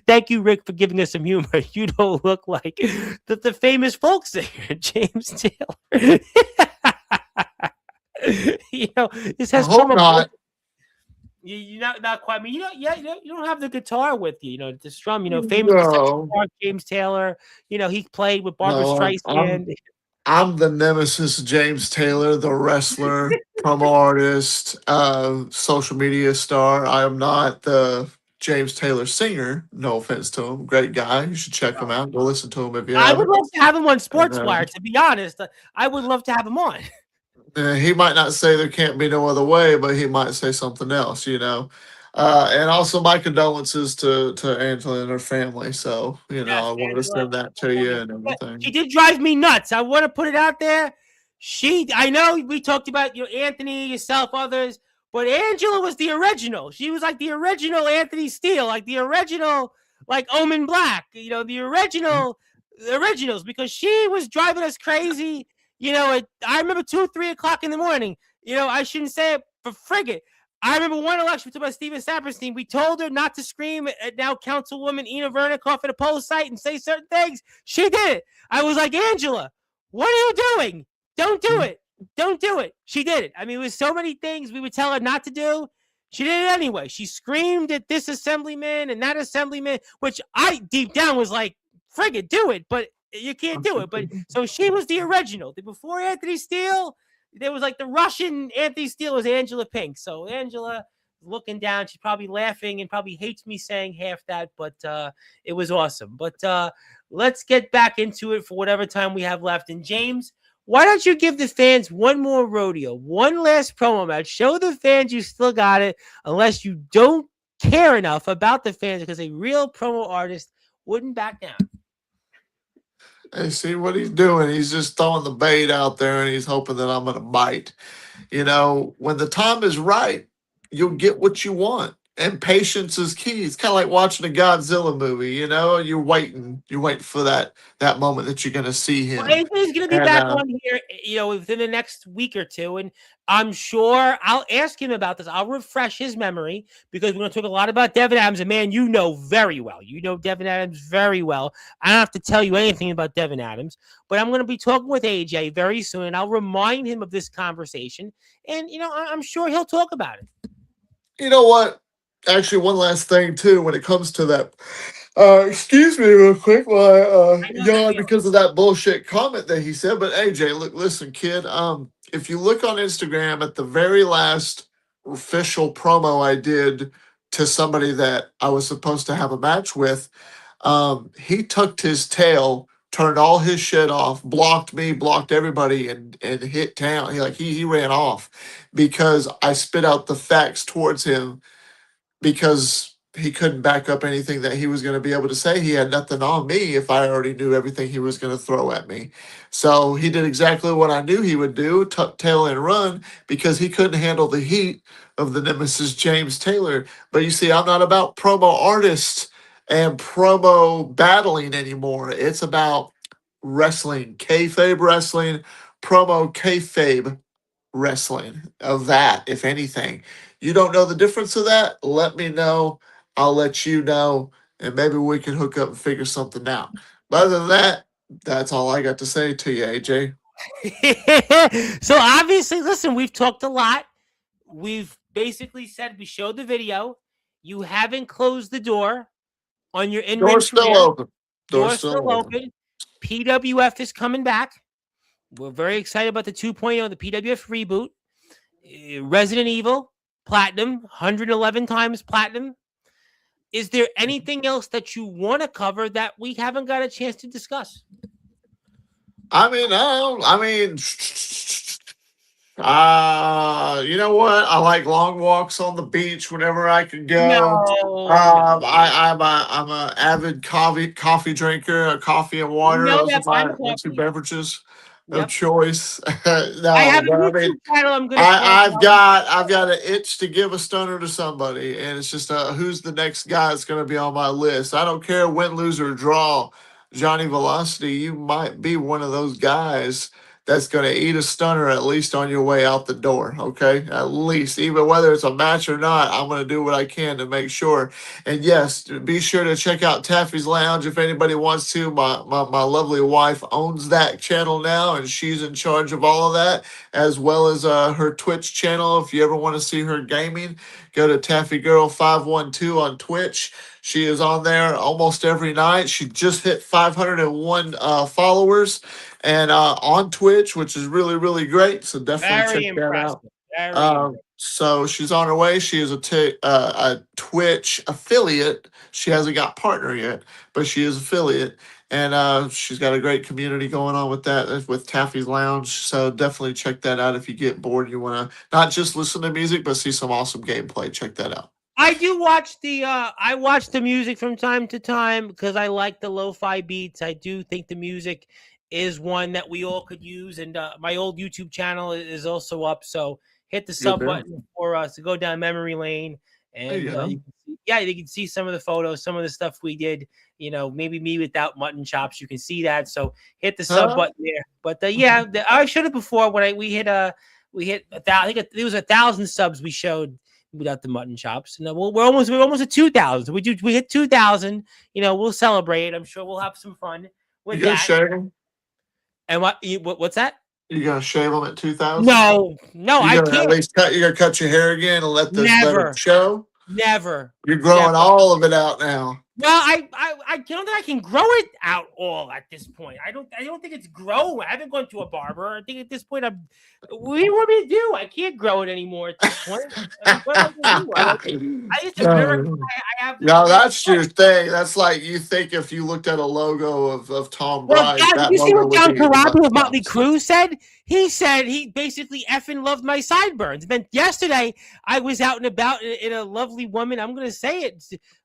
"Thank you, Rick, for giving us some humor. You don't look like the famous folk singer, James Taylor." This has come up. You're not quite. I mean, you don't have the guitar with you. The strum. Famous James Taylor. He played with Barbra Streisand. I'm the nemesis James Taylor, the wrestler, promo artist, social media star. I am not the James Taylor singer. No offense to him. Great guy. You should check him out. Go listen to him if you haven't. I would love to have him on Sportswire, to be honest. I would love to have him on. He might not say there can't be no other way, but he might say something else, And also my condolences to Angela and her family. So, Yes, I wanted to send that to you and everything. She did drive me nuts. I want to put it out there. I know we talked about, Anthony, yourself, others, but Angela was the original. She was like the original Anthony Steele, like the original, like Omen Black, the originals, because she was driving us crazy. I remember 2, 3 o'clock in the morning. I shouldn't say it, but frigate. I remember one election we talked about Steven Saperstein. We told her not to scream at now Councilwoman Ina Vernikoff at a poll site and say certain things. She did it. I was like, Angela, what are you doing? Don't do it. Don't do it. She did it. I mean, it was so many things we would tell her not to do. She did it anyway. She screamed at this assemblyman and that assemblyman, which I deep down was like, frigate, do it. But you can't do it. But so she was the original. Before Anthony Steele, there was like the Russian Anthony Steele was Angela Pink. So Angela looking down, she's probably laughing and probably hates me saying half that, but it was awesome. But let's get back into it for whatever time we have left. And James, why don't you give the fans one more rodeo, one last promo match? Show the fans you still got it, unless you don't care enough about the fans, because a real promo artist wouldn't back down. Hey, see what he's doing? He's just throwing the bait out there, and he's hoping that I'm going to bite. When the time is right, you'll get what you want. and patience is key. It's kind of like watching a Godzilla movie. You're waiting for that moment that you're going to see Well, him. Anthony's going to be And back on here, within the next week or two, and I'm sure I'll ask him about this. I'll refresh his memory because we're going to talk a lot about Devin Adams, a man you know very well. You know Devin Adams very well. I don't have to tell you anything about Devin Adams, but I'm going to be talking with AJ very soon, and I'll remind him of this conversation, and I'm sure he'll talk about it. you know what? Actually, one last thing too, when it comes to that. Excuse me, real quick, while I I know the yawn feeling. because of that bullshit comment that he said. But AJ, look, listen, kid. If you look on Instagram at the very last official promo I did to somebody that I was supposed to have a match with, he tucked his tail, turned all his shit off, blocked me, blocked everybody, and hit town. He ran off because I spit out the facts towards him because he couldn't back up anything that he was going to be able to say. He had nothing on me if I already knew everything he was going to throw at me. So he did exactly what I knew he would do, tuck tail and run, because he couldn't handle the heat of the nemesis James Taylor. But you see, I'm not about promo artists and promo battling anymore. It's about wrestling, kayfabe wrestling, promo kayfabe wrestling of that, if anything. You don't know the difference of that? Let me know. I'll let you know, and maybe we can hook up and figure something out. But other than that, that's all I got to say to you, AJ. So obviously, listen, we've talked a lot. We've basically said we showed the video. You haven't closed the door on your in-ring Door's still career. open. Door's Door's still still open. open. PWF is coming back. We're very excited about the 2.0, the PWF reboot. Resident Evil, Platinum, 111 times Platinum. Is there anything else that you want to cover that we haven't got a chance to discuss? You know what? I like long walks on the beach whenever I can go. No. I'm a avid coffee drinker. Coffee and You water. know Those are that fine my two coffee. beverages of Yep. choice. I have No, a but I YouTube mean, channel I'm going to start. I've got an itch to give a stunner to somebody, and it's just who's the next guy that's going to be on my list. I don't care win, lose, or draw. Johnny Velocity, you might be one of those guys that's going to eat a stunner at least on your way out the door. Okay, at least, even whether it's a match or not, I'm going to do what I can to make sure. And yes, be sure to check out Taffy's Lounge if anybody wants to. My lovely wife owns that channel now, and she's in charge of all of that, as well as her Twitch channel. If you ever want to see her gaming, go to Taffy Girl 512 on Twitch. She is on there almost every night. She just hit 501 followers and on Twitch, which is really, really great. So definitely Very check that impressive. out. Very impressive. So she's on her way. She is a Twitch affiliate. She hasn't got partner yet, but she is affiliate, and she's got a great community going on with that with Taffy's Lounge. So definitely check that out if you get bored. You want to not just listen to music, but see some awesome gameplay. Check that out. I do watch I watch the music from time to time because I like the lo-fi beats. I do think the music is one that we all could use, and my old YouTube channel is also up. So hit the Good sub deal. button for us to go down memory lane, There and you go. you can see some of the photos, some of the stuff we did. Maybe me without mutton chops. You can see that. So hit the sub Huh? button there. But I showed it before when we hit I think it was 1,000 subs we showed without the mutton chops. And we're almost at 2,000. We hit 2,000. We'll celebrate. I'm sure we'll have some fun with You gonna that. shave them? And what's that? You gonna shave them at 2,000? No, I You gonna at can't. least cut? You gonna cut your hair again and let it Never, show? never. You're growing Never. all of it out now. Well, I don't think I can grow it out all at this point. I don't think it's grow. I haven't gone to a barber. I think at this point what do you want me to do? I can't grow it anymore at this point. What am I gonna do? I just No. I have this. No, that's your thing. That's like you think if you looked at a logo of Tom Well, Bryce, guys, that you see logo what would John be Carabbi of Motley Motley Crue said? He said he basically effing loved my sideburns. And then yesterday, I was out and about in a lovely woman. I'm going to say it.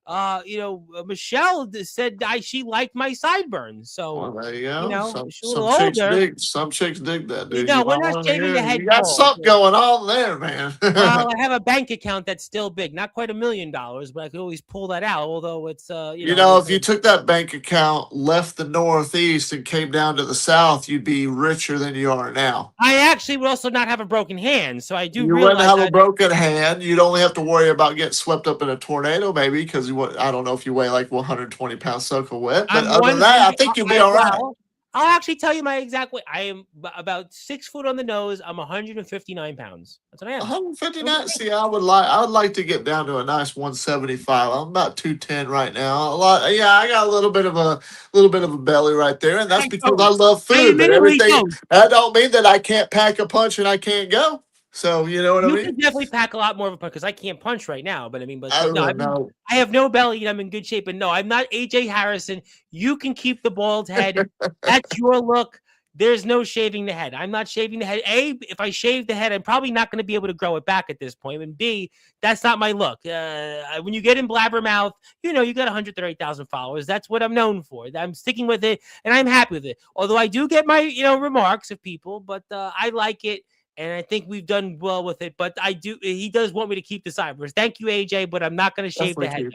Michelle said she liked my sideburns. So, Well, there you go. she's a little older. Some chicks dig that, dude. No, You we're might not want to. shaving the Yeah, head you got bald. something going on there, man. Well, I have a bank account that's still big, not quite $1 million, but I could always pull that out. Although it's, If you took that bank account, left the Northeast, and came down to the South, you'd be richer than you are now. I actually would also not have a broken hand, so I do You wouldn't realize have a that. broken hand. You'd only have to worry about getting swept up in a tornado, maybe, because I don't know if you weigh like 120 pounds soaking wet. But I'm other than that, I think you'll be all right. well, I'll actually tell you my exact weight. I am about 6 foot on the nose. I'm 159 pounds. That's what I am. 159. See, I would like to get down to a nice 175. I'm about 210 right now. I got a little bit of a belly right there, and that's because I love food. But everything that don't mean that I can't pack a punch and I can't go. So you know what I mean? You can definitely pack a lot more of a punch because I can't punch right now. But I mean, no, I have no belly and I'm in good shape. And no, I'm not AJ Harrison. You can keep the bald head. That's your look. There's no shaving the head. I'm not shaving the head. A, if I shave the head, I'm probably not going to be able to grow it back at this point. And B, that's not my look. When you get in Blabbermouth, you got 130,000 followers. That's what I'm known for. I'm sticking with it, and I'm happy with it. Although I do get my remarks of people, but I like it. And I think we've done well with it. But he does want me to keep the sideburns. Thank you, AJ, but I'm not going to shave the head.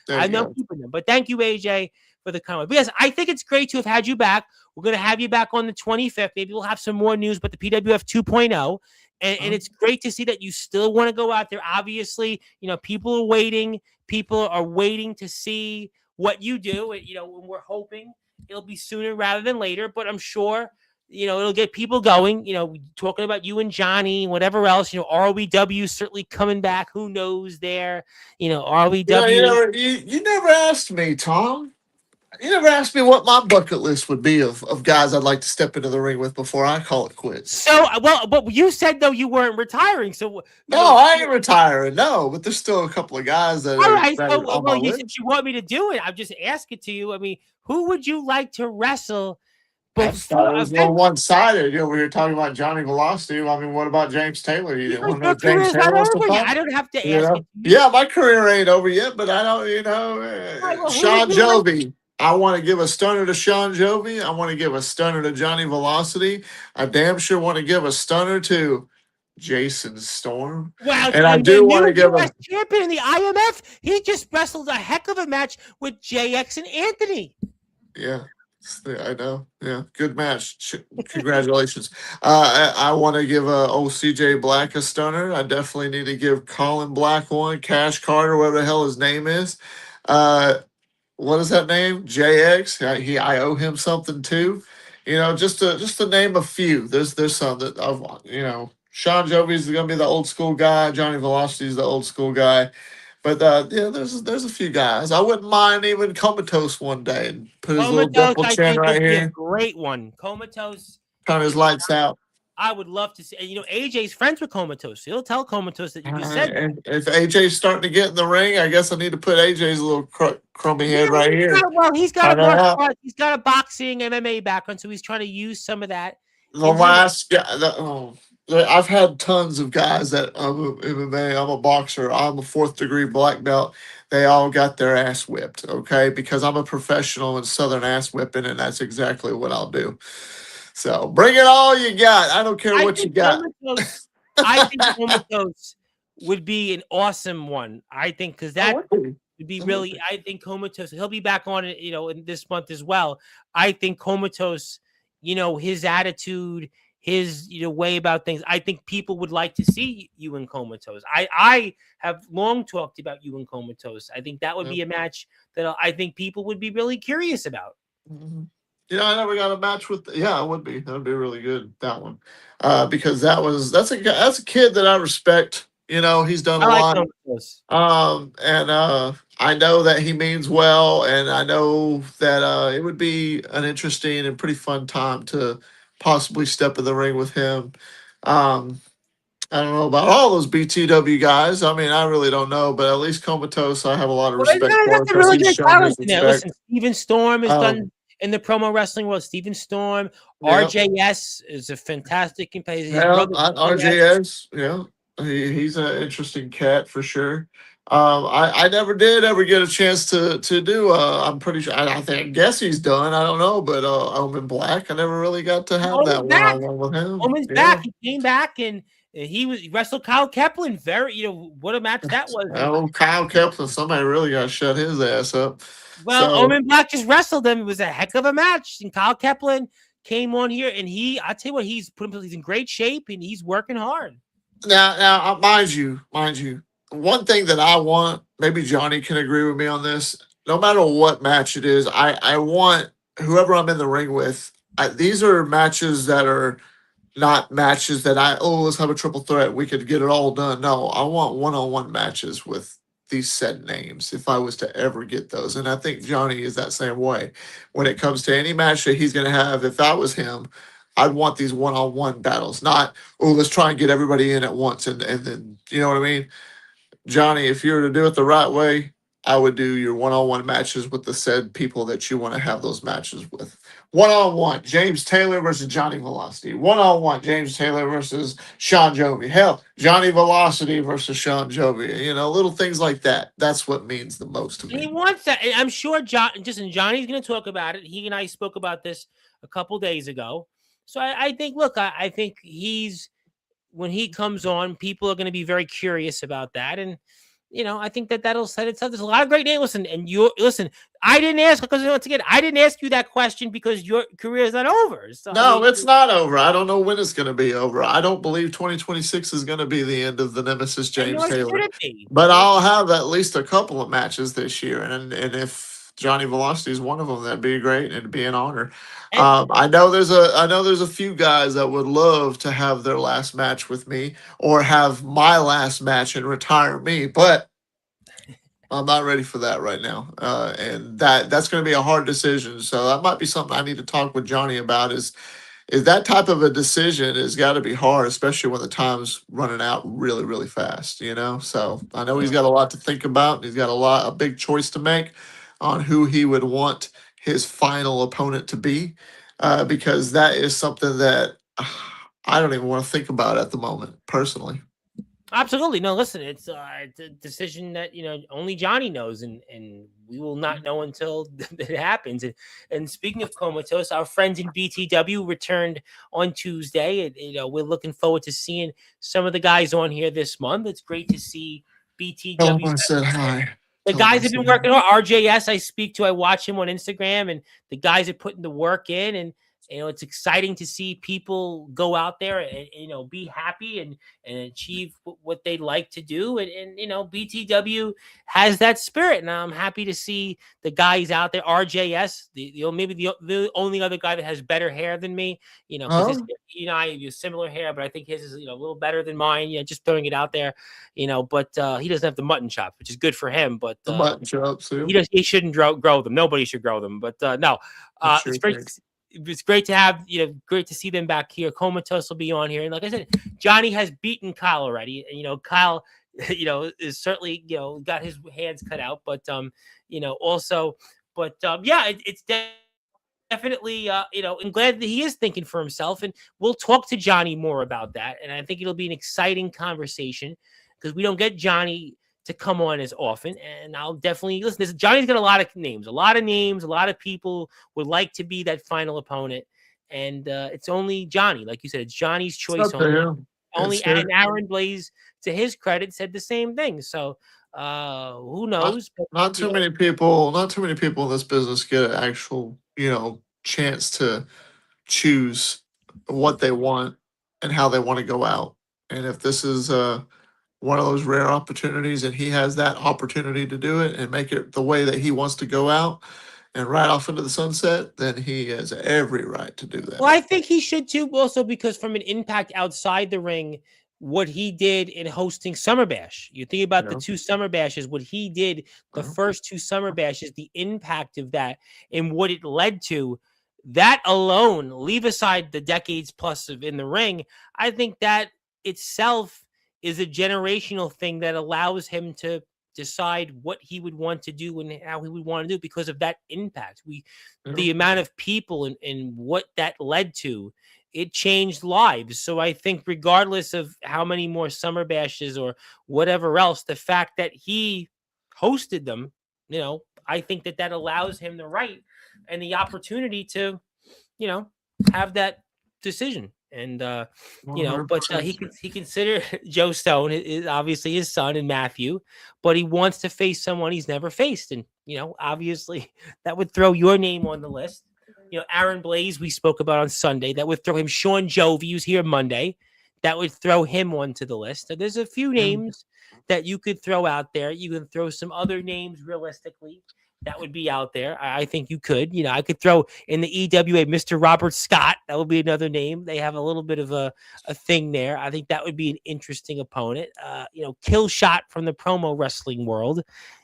I'm not keeping them. But thank you, AJ, for the comment. But yes, I think it's great to have had you back. We're going to have you back on the 25th. Maybe we'll have some more news about the PWF 2.0. And it's great to see that you still want to go out there. Obviously, people are waiting. People are waiting to see what you do. And, we're hoping it'll be sooner rather than later. But I'm sure it'll get people going, talking about you and Johnny, whatever else, ROEW certainly coming back. Who knows there, ROEW. You never asked me, Tom. You never asked me what my bucket list would be of guys I'd like to step into the ring with before I call it quits. So, but you said, though, you weren't retiring. So, I ain't retiring. No, but there's still a couple of guys that all right. are on my list. Since you want me to do it, I'm just asking to you. I mean, who would you like to wrestle? I thought it was a little one-sided. We were talking about Johnny Velocity. I mean, what about James Taylor? You didn't want to know James Taylor was the I don't have to ask you. Yeah, my career ain't over yet, but I don't, Sean Jovi. I want to give a stunner to Sean Jovi. I want to give a stunner to Johnny Velocity. I damn sure want to give a stunner to Jason Storm. Wow, and I do want to give a champion in the IMF. He just wrestled a heck of a match with JX and Anthony. Yeah. I know. Yeah, good match. Congratulations. I want to give old CJ Black a stunner. I definitely need to give Colin Black one, Cash Carter, whatever the hell his name is. What is that name? JX. I owe him something too. Just to name a few. There's some that Sean Jovi's going to be the old school guy. Johnny Velocity's the old school guy. But there's a few guys. I wouldn't mind even Comatose one day and put his little dimple chin right here. A great one. Comatose. Turn his lights out. I would love to see. AJ's friends with Comatose. He'll tell Comatose that you just said that. And if AJ's starting to get in the ring, I guess I need to put AJ's little crummy head right here. He's got a boxing MMA background, so he's trying to use some of that. The last guy. I've had tons of guys that I'm MMA, I'm a boxer, I'm a 4th degree black belt. They all got their ass whipped, okay? Because I'm a professional in Southern ass whipping, and that's exactly what I'll do. So bring it all you got. I don't care what you got. I think Comatose would be an awesome one. I think because that would be really. I think Comatose. He'll be back on it, in this month as well. I think Comatose. His attitude, his way about things. I think people would like to see you and Comatose. I have long talked about you and Comatose. I think that would be a match that I think people would be really curious about. Mm-hmm. I never got a match with. Yeah, it would be. That would be really good. That one, because that's a kid that I respect. He's done a lot. And I know that he means well, and I know that it would be an interesting and pretty fun time to possibly step in the ring with him. I don't know about all those BTW guys. I mean, I really don't know, but at least Comatose, I have a lot of respect for. That's a really good talent in there. Listen, Steven Storm has done. In the promo wrestling world, Steven Storm, RJS is a fantastic. RJS, yeah. He's an interesting cat for sure. I never did ever get a chance to do. I'm pretty sure. I guess he's done. I don't know, but Omen Black. I never really got to have that Omen's one back. on one with him. Omen's Yeah. back. He came back and he wrestled Kyle Kaplan. Very, what a match that was. And Oh, Kyle Kepler. Somebody really got to shut his ass up. well, So Omen Black just wrestled him. It was a heck of a match. And Kyle Kaplan came on here, and I tell you what, he's in great shape and he's working hard. now, mind you, one thing that I want, maybe Johnny can agree with me on this. No matter what match it is, I want whoever I'm in the ring with. These are matches that are not matches that let's have a triple threat. We could get it all done. No, I want one-on-one matches with these said names if I was to ever get those. And I think Johnny is that same way. When it comes to any match that he's going to have, if I was him, I'd want these one-on-one battles, not, let's try and get everybody in at once. And then, you know what I mean? Johnny, if you were to do it the right way, I would do your one-on-one matches with the said people that you want to have those matches with. One-on-one, James Taylor versus Johnny Velocity. One-on-one, James Taylor versus Sean Jovi. Hell, Johnny Velocity versus Sean Jovi. Little things like that. That's what means the most to And he me. wants that. And I'm sure Johnny's going to talk about it. He and I spoke about this a couple days ago. So I think, look, I think when he comes on, people are going to be very curious about that. And, I think that'll set itself. There's a lot of great names. Listen, I didn't ask because once again, I didn't ask you that question because your career is not over. So, I No, mean, it's not over. I don't know when it's going to be over. I don't believe 2026 is going to be the end of the Nemesis and James nor should Taylor. it be. But I'll have at least a couple of matches this year, and if Johnny Velocity is one of them, that'd be great and it'd be an honor. And I know there's a few guys that would love to have their last match with me or have my last match and retire me, but I'm not ready for that right now, and that's going to be a hard decision. So that might be something I need to talk with Johnny about. Is that type of a decision has got to be hard, especially when the time's running out really, really fast, So I know he's got a lot to think about. He's got a big choice to make on who he would want his final opponent to be, because that is something that I don't even want to think about at the moment, personally. Absolutely. No, listen, it's a decision that, only Johnny knows, and we will not know until it happens. And speaking of Comatose, our friends in BTW returned on Tuesday. And, we're looking forward to seeing some of the guys on here this month. It's great to see Tell him BTW. I said hi. The Tell him I guys have been said hi. working hard. RJS, I speak to, I watch him on Instagram, and the guys are putting the work in. And it's exciting to see people go out there and be happy and achieve what they like to do. And BTW has that spirit, and I'm happy to see the guys out there. RJS, maybe the only other guy that has better hair than me, because his, Huh? I have similar hair, but I think his is a little better than mine. Just throwing it out there, but he doesn't have the mutton chops, which is good for him. But The mutton chops, too. he shouldn't grow them. Nobody should grow them. But no, That's it's your great. thing. It's great to have great to see them back here. Comatose will be on here, and like I said, Johnny has beaten Kyle already. And Kyle, is certainly got his hands cut out, but also, but yeah, it's definitely I'm glad that he is thinking for himself, and we'll talk to Johnny more about that. And I think it'll be an exciting conversation because we don't get Johnny to come on as often. And I'll definitely listen. Johnny's got a lot of names. A lot of people would like to be that final opponent. And it's only Johnny, like you said, it's Johnny's It's choice up to only. him. It's And him. Aaron Blaze, to his credit, said the same thing. So who Not, knows? But not too many people. Not too many people in this business get an actual, chance to choose what they want and how they want to go out. And if this is one of those rare opportunities, and he has that opportunity to do it and make it the way that he wants to go out and ride off into the sunset, then he has every right to do Well, that. I think he should too, also because from an impact outside the ring, what he did in hosting Summer Bash. You think about the Yeah. two Summer Bashes, what he did, the Yeah. first two Summer Bashes, the impact of that and what it led to. That alone, leave aside the decades plus of in the ring, I think that itself is a generational thing that allows him to decide what he would want to do and how he would want to do because of that impact. Yeah. The amount of people and what that led to it changed lives. So I think regardless of how many more summer bashes or whatever else, the fact that he hosted them, I think that allows him the right and the opportunity to, you know, have that decision. And but 100%. he considered Joe Stone is obviously his son and Matthew, but he wants to face someone he's never faced, and obviously that would throw your name on the list. Aaron Blaze we spoke about on Sunday. That would throw him. Sean Jovi, who's here Monday, that would throw him onto the list. So there's a few names that you could throw out there. You can throw some other names realistically that would be out there. I think you could. I could throw in the EWA Mr. Robert Scott. That would be another name. They have a little bit of a thing there. I think that would be an interesting opponent. Kill Shot from the promo wrestling world.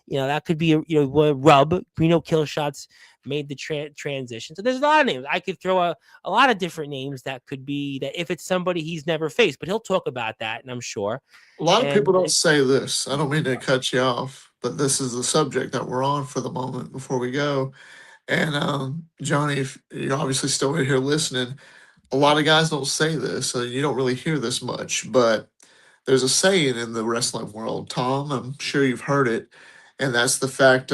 That could be a rub. Kill Shots made the transition. So there's a lot of names. I could throw a lot of different names that could be that if it's somebody he's never faced, but he'll talk about that, and I'm sure. A lot of And people don't say this. I don't mean to cut you off, but this is the subject that we're on for the moment before we go. And Johnny, if you're obviously still here listening, a lot of guys don't say this, so you don't really hear this much. But there's a saying in the wrestling world, Tom. I'm sure you've heard it, and that's the fact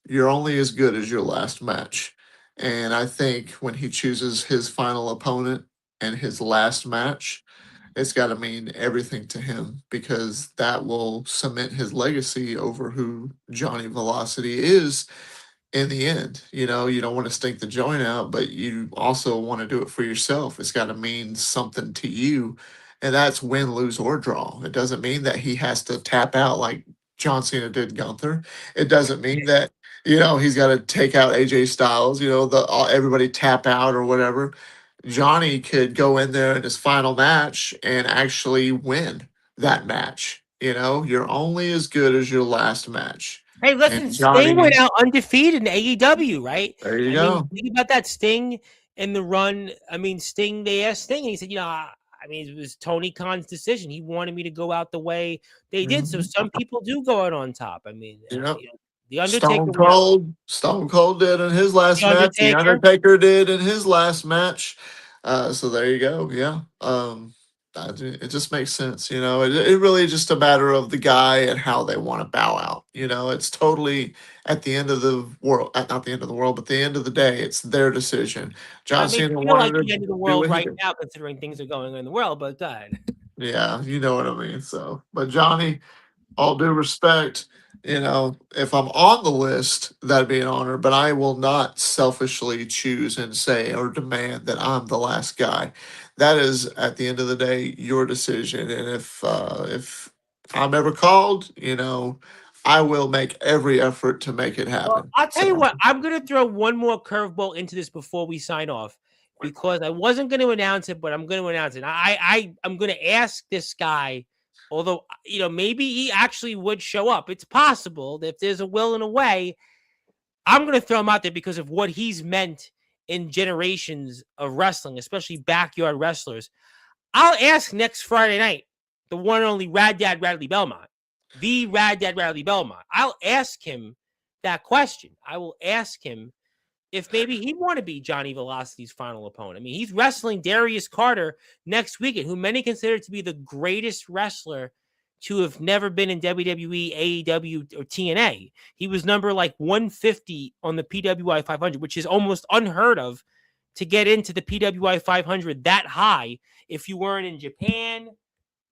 you're only as good as your last match. And I think when he chooses his final opponent and his last match, it's got to mean everything to him because that will cement his legacy over who Johnny Velocity is in the end. You don't want to stink the joint out, but you also want to do it for yourself. It's got to mean something to you. And that's win, lose, or draw. It doesn't mean that he has to tap out like John Cena did Gunther. It doesn't mean that, he's got to take out AJ Styles, everybody tap out or whatever. Johnny could go in there in his final match and actually win that match. You're only as good as your last match. Hey, And listen, Sting Johnny, went out undefeated in AEW, right? there you I mean, go. think about that Sting in the run. I mean, Sting, they asked Sting, and he said, it was Tony Khan's decision. He wanted me to go out the way they did. So Mhm. some people do go out on top. I mean, Yep. The Undertaker Stone went out. Cold. Stone Cold did in his last The match. The Undertaker. Undertaker did in his last match. So there you go. Yeah. It just makes sense. It really just a matter of the guy and how they want to bow out. It's totally at the end of the world, not the end of the world, but the end of the day, it's their decision. John That makes Cena me feel like wanted to the end of the do world what he right did. now, considering things are going on in the world. But go ahead. Yeah, you know what I mean. So, but Johnny, all due respect, if I'm on the list, that'd be an honor, but I will not selfishly choose and say or demand that I'm the last guy. That is, at the end of the day, your decision. And if I'm ever called, I will make every effort to make it Well, happen. I'll tell you So, what. I'm going to throw one more curveball into this before we sign off because I wasn't going to announce it, but I'm going to announce it. I'm going to ask this guy, although maybe he actually would show up. It's possible that if there's a will and a way, I'm going to throw him out there because of what he's meant in generations of wrestling, especially backyard wrestlers. I'll ask next Friday night the one and only Rad Dad Radley Belmont, the Rad Dad Radley Belmont. I'll ask him that question. I will ask him if maybe he'd want to be Johnny Velocity's final opponent. I mean, he's wrestling Darius Carter next weekend, who many consider to be the greatest wrestler to have never been in WWE, AEW, or TNA. He was number like 150 on the PWI 500, which is almost unheard of to get into the PWI 500 that high if you weren't in Japan,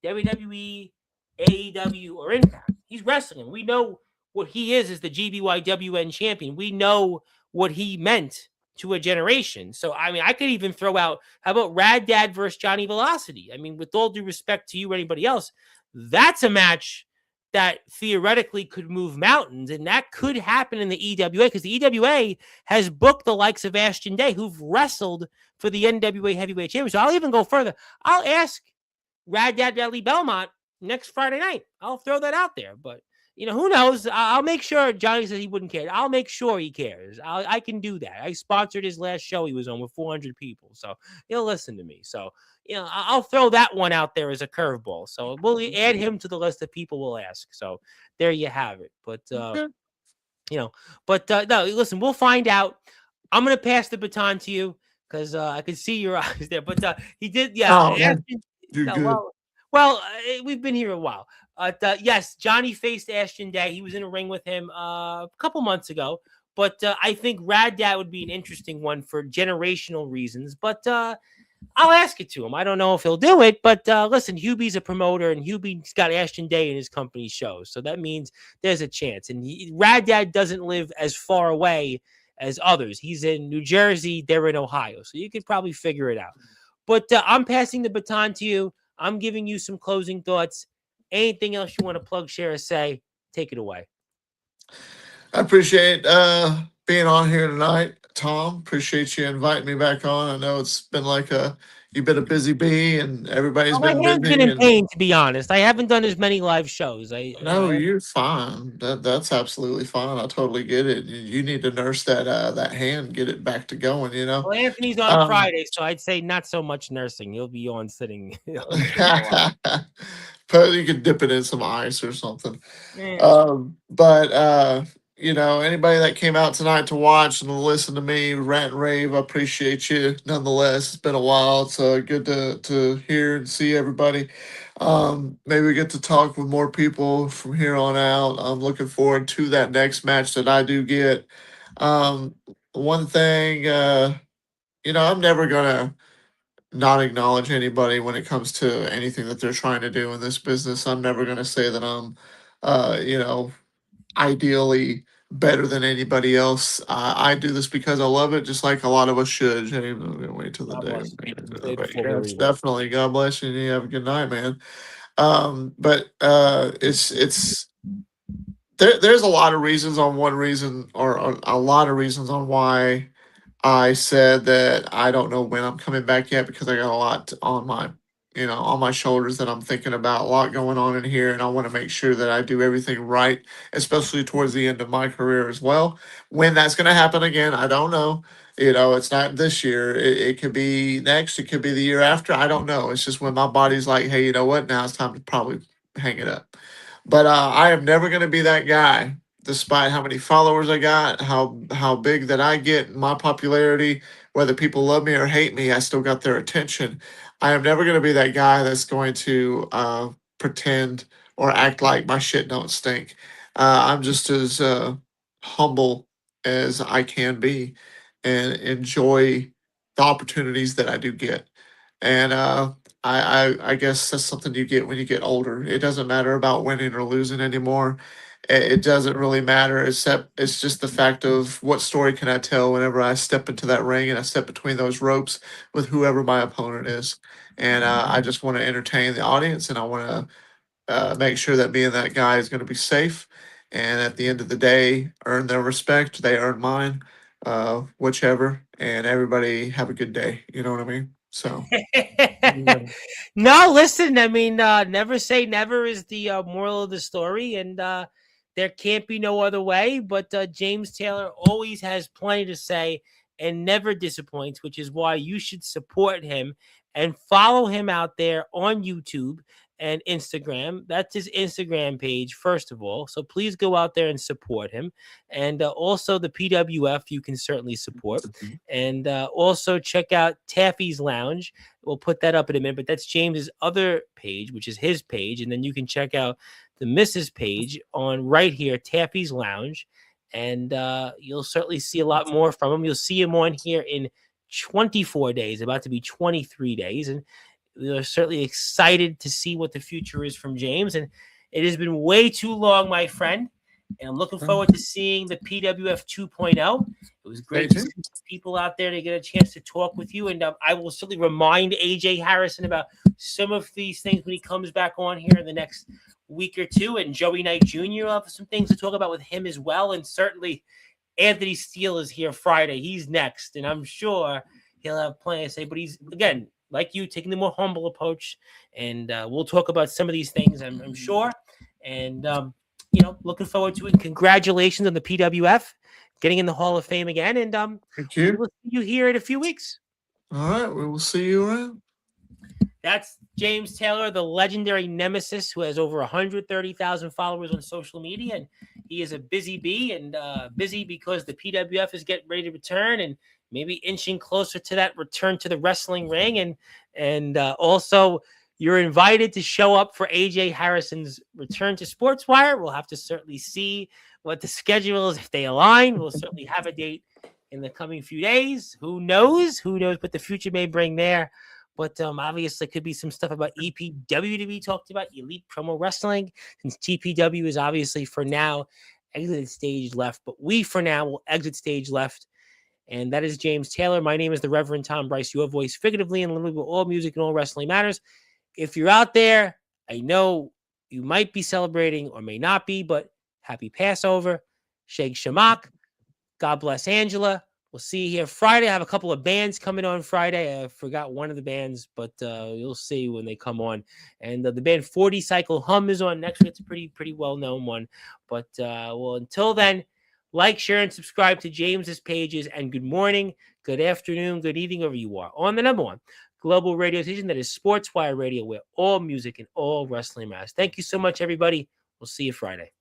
WWE, AEW, or Impact. He's wrestling. We know what he is as the GBYWN champion. We know what he meant to a generation. So, I mean, I could even throw out, how about Rad Dad versus Johnny Velocity? I mean, with all due respect to you or anybody else, that's a match that theoretically could move mountains, and that could happen in the EWA because the EWA has booked the likes of Ashton Day, who've wrestled for the NWA Heavyweight Championship. So I'll even go further. I'll ask Rad Dad Radley Belmont next Friday night. I'll throw that out there, but who knows? I'll make sure. Johnny says he wouldn't care. I'll make sure he cares. I can do that. I sponsored his last show he was on with 400 people, so he'll listen to me. So I'll throw that one out there as a curveball. So we'll add him to the list of people we'll ask. So there you have it. But okay. no, listen, we'll find out. I'm gonna pass the baton to you because I could see your eyes there. But he did, yeah. Oh man, Ashton, you're no, good. we've been here a while. Yes, Johnny faced Ashton Day. He was in a ring with him a couple months ago. But I think Rad Dad would be an interesting one for generational reasons. But I'll ask it to him. I don't know if he'll do it, but listen, Hubie's a promoter, and Hubie's got Ashton Day in his company shows, so that means there's a chance. And Rad Dad doesn't live as far away as others. He's in New Jersey, they're in Ohio, so you could probably figure it out. But I'm passing the baton to you. I'm giving you some closing thoughts. Anything else you want to plug, share, or say? Take it away. I appreciate being on here tonight, Tom. Appreciate you inviting me back on. I know it's been like you've been a busy bee, and everybody's Oh, my been hand's been busy. in And pain, to be honest. I haven't done as many live shows. no, you're fine. That's absolutely fine. I totally get it. You need to nurse that hand, get it back to going. You know. Well, Anthony's on Um, Friday, so I'd say not so much nursing. You'll be on sitting. but you could dip it in some ice or something. Yeah. But anybody that came out tonight to watch and to listen to me rant and rave, I appreciate you nonetheless. It's been a while. It's good to hear and see everybody. Maybe we get to talk with more people from here on out. I'm looking forward to that next match that I do get. Um, One thing, I'm never gonna not acknowledge anybody when it comes to anything that they're trying to do in this business. I'm never gonna say that I'm, you know, ideally better than anybody else. I do this because I love it, just like a lot of us should. Hey, I'm gonna wait till the God day. bless you. Say it But before we yes, leave it. definitely. God bless you. And you have a good night, man. But it's there's a lot of reasons on one reason or a lot of reasons on why I said that I don't know when I'm coming back yet because I got a lot on my shoulders that I'm thinking about, a lot going on in here, and I want to make sure that I do everything right, especially towards the end of my career as well. When that's going to happen again, I don't know. It's not this year. It could be next. It could be the year after. I don't know. It's just when my body's like, hey, you know what? Now it's time to probably hang it up. But I am never going to be that guy, despite how many followers I got, how big that I get in my popularity, whether people love me or hate me, I still got their attention. I am never going to be that guy that's going to pretend or act like my shit don't stink. I'm just as humble as I can be and enjoy the opportunities that I do get. And I guess that's something you get when you get older. It doesn't matter about winning or losing anymore. It doesn't really matter, except it's just the fact of what story can I tell whenever I step into that ring and I step between those ropes with whoever my opponent is. And I just want to entertain the audience, and I want to make sure that being that guy is going to be safe. And at the end of the day, earn their respect. They earn mine, whichever. And everybody have a good day. You know what I mean? So. Yeah. No, listen, I mean, never say never is the moral of the story, and there can't be no other way. But James Taylor always has plenty to say and never disappoints, which is why you should support him and follow him out there on YouTube and Instagram. That's his Instagram page, first of all. So please go out there and support him. And also the PWF, you can certainly support. And also check out Taffy's Lounge. We'll put that up in a minute, but that's James's other page, which is his page. And then you can check out the Mrs. page on right here, Taffy's Lounge. And you'll certainly see a lot more from him. You'll see him on here in 24 days, about to be 23 days. And we're certainly excited to see what the future is from James. And it has been way too long, my friend. And I'm looking forward to seeing the PWF 2.0. It was great to see people out there to get a chance to talk with you. And I will certainly remind AJ Harrison about some of these things when he comes back on here in the next week or two. And Joey Knight Jr. will have some things to talk about with him as well. And certainly Anthony Steele is here Friday. He's next. And I'm sure he'll have plenty to say. But he's, again, like you, taking the more humble approach. And we'll talk about some of these things, I'm sure. And, looking forward to it. And congratulations on the PWF getting in the Hall of Fame again. And Thank you. we'll see you here in a few weeks. All right. We will see you around. That's James Taylor, the legendary nemesis who has over 130,000 followers on social media. And he is a busy bee and busy because the PWF is getting ready to return. And maybe inching closer to that return to the wrestling ring. And also, you're invited to show up for AJ Harrison's return to Sportswire. We'll have to certainly see what the schedule is. If they align, we'll certainly have a date in the coming few days. Who knows? Who knows what the future may bring there? But obviously, could be some stuff about EPW to be talked about, Elite Promo Wrestling, since TPW is obviously for now exited stage left. But we, for now, will exit stage left. And that is James Taylor. My name is the Reverend Tom Bryce, your voice figuratively and literally, all music and all wrestling matters. If you're out there, I know you might be celebrating or may not be, but happy Passover. Sheg Shamak. God bless Angela. We'll see you here Friday. I have a couple of bands coming on Friday. I forgot one of the bands, but you'll see when they come on. And the band 40 Cycle Hum is on next week. It's a pretty well-known one. But well, until then, like, share, and subscribe to James's pages. And good morning, good afternoon, good evening, wherever you are, on the number one global radio station that is Sportswire Radio, where all music and all wrestling matters. Thank you so much, everybody. We'll see you Friday.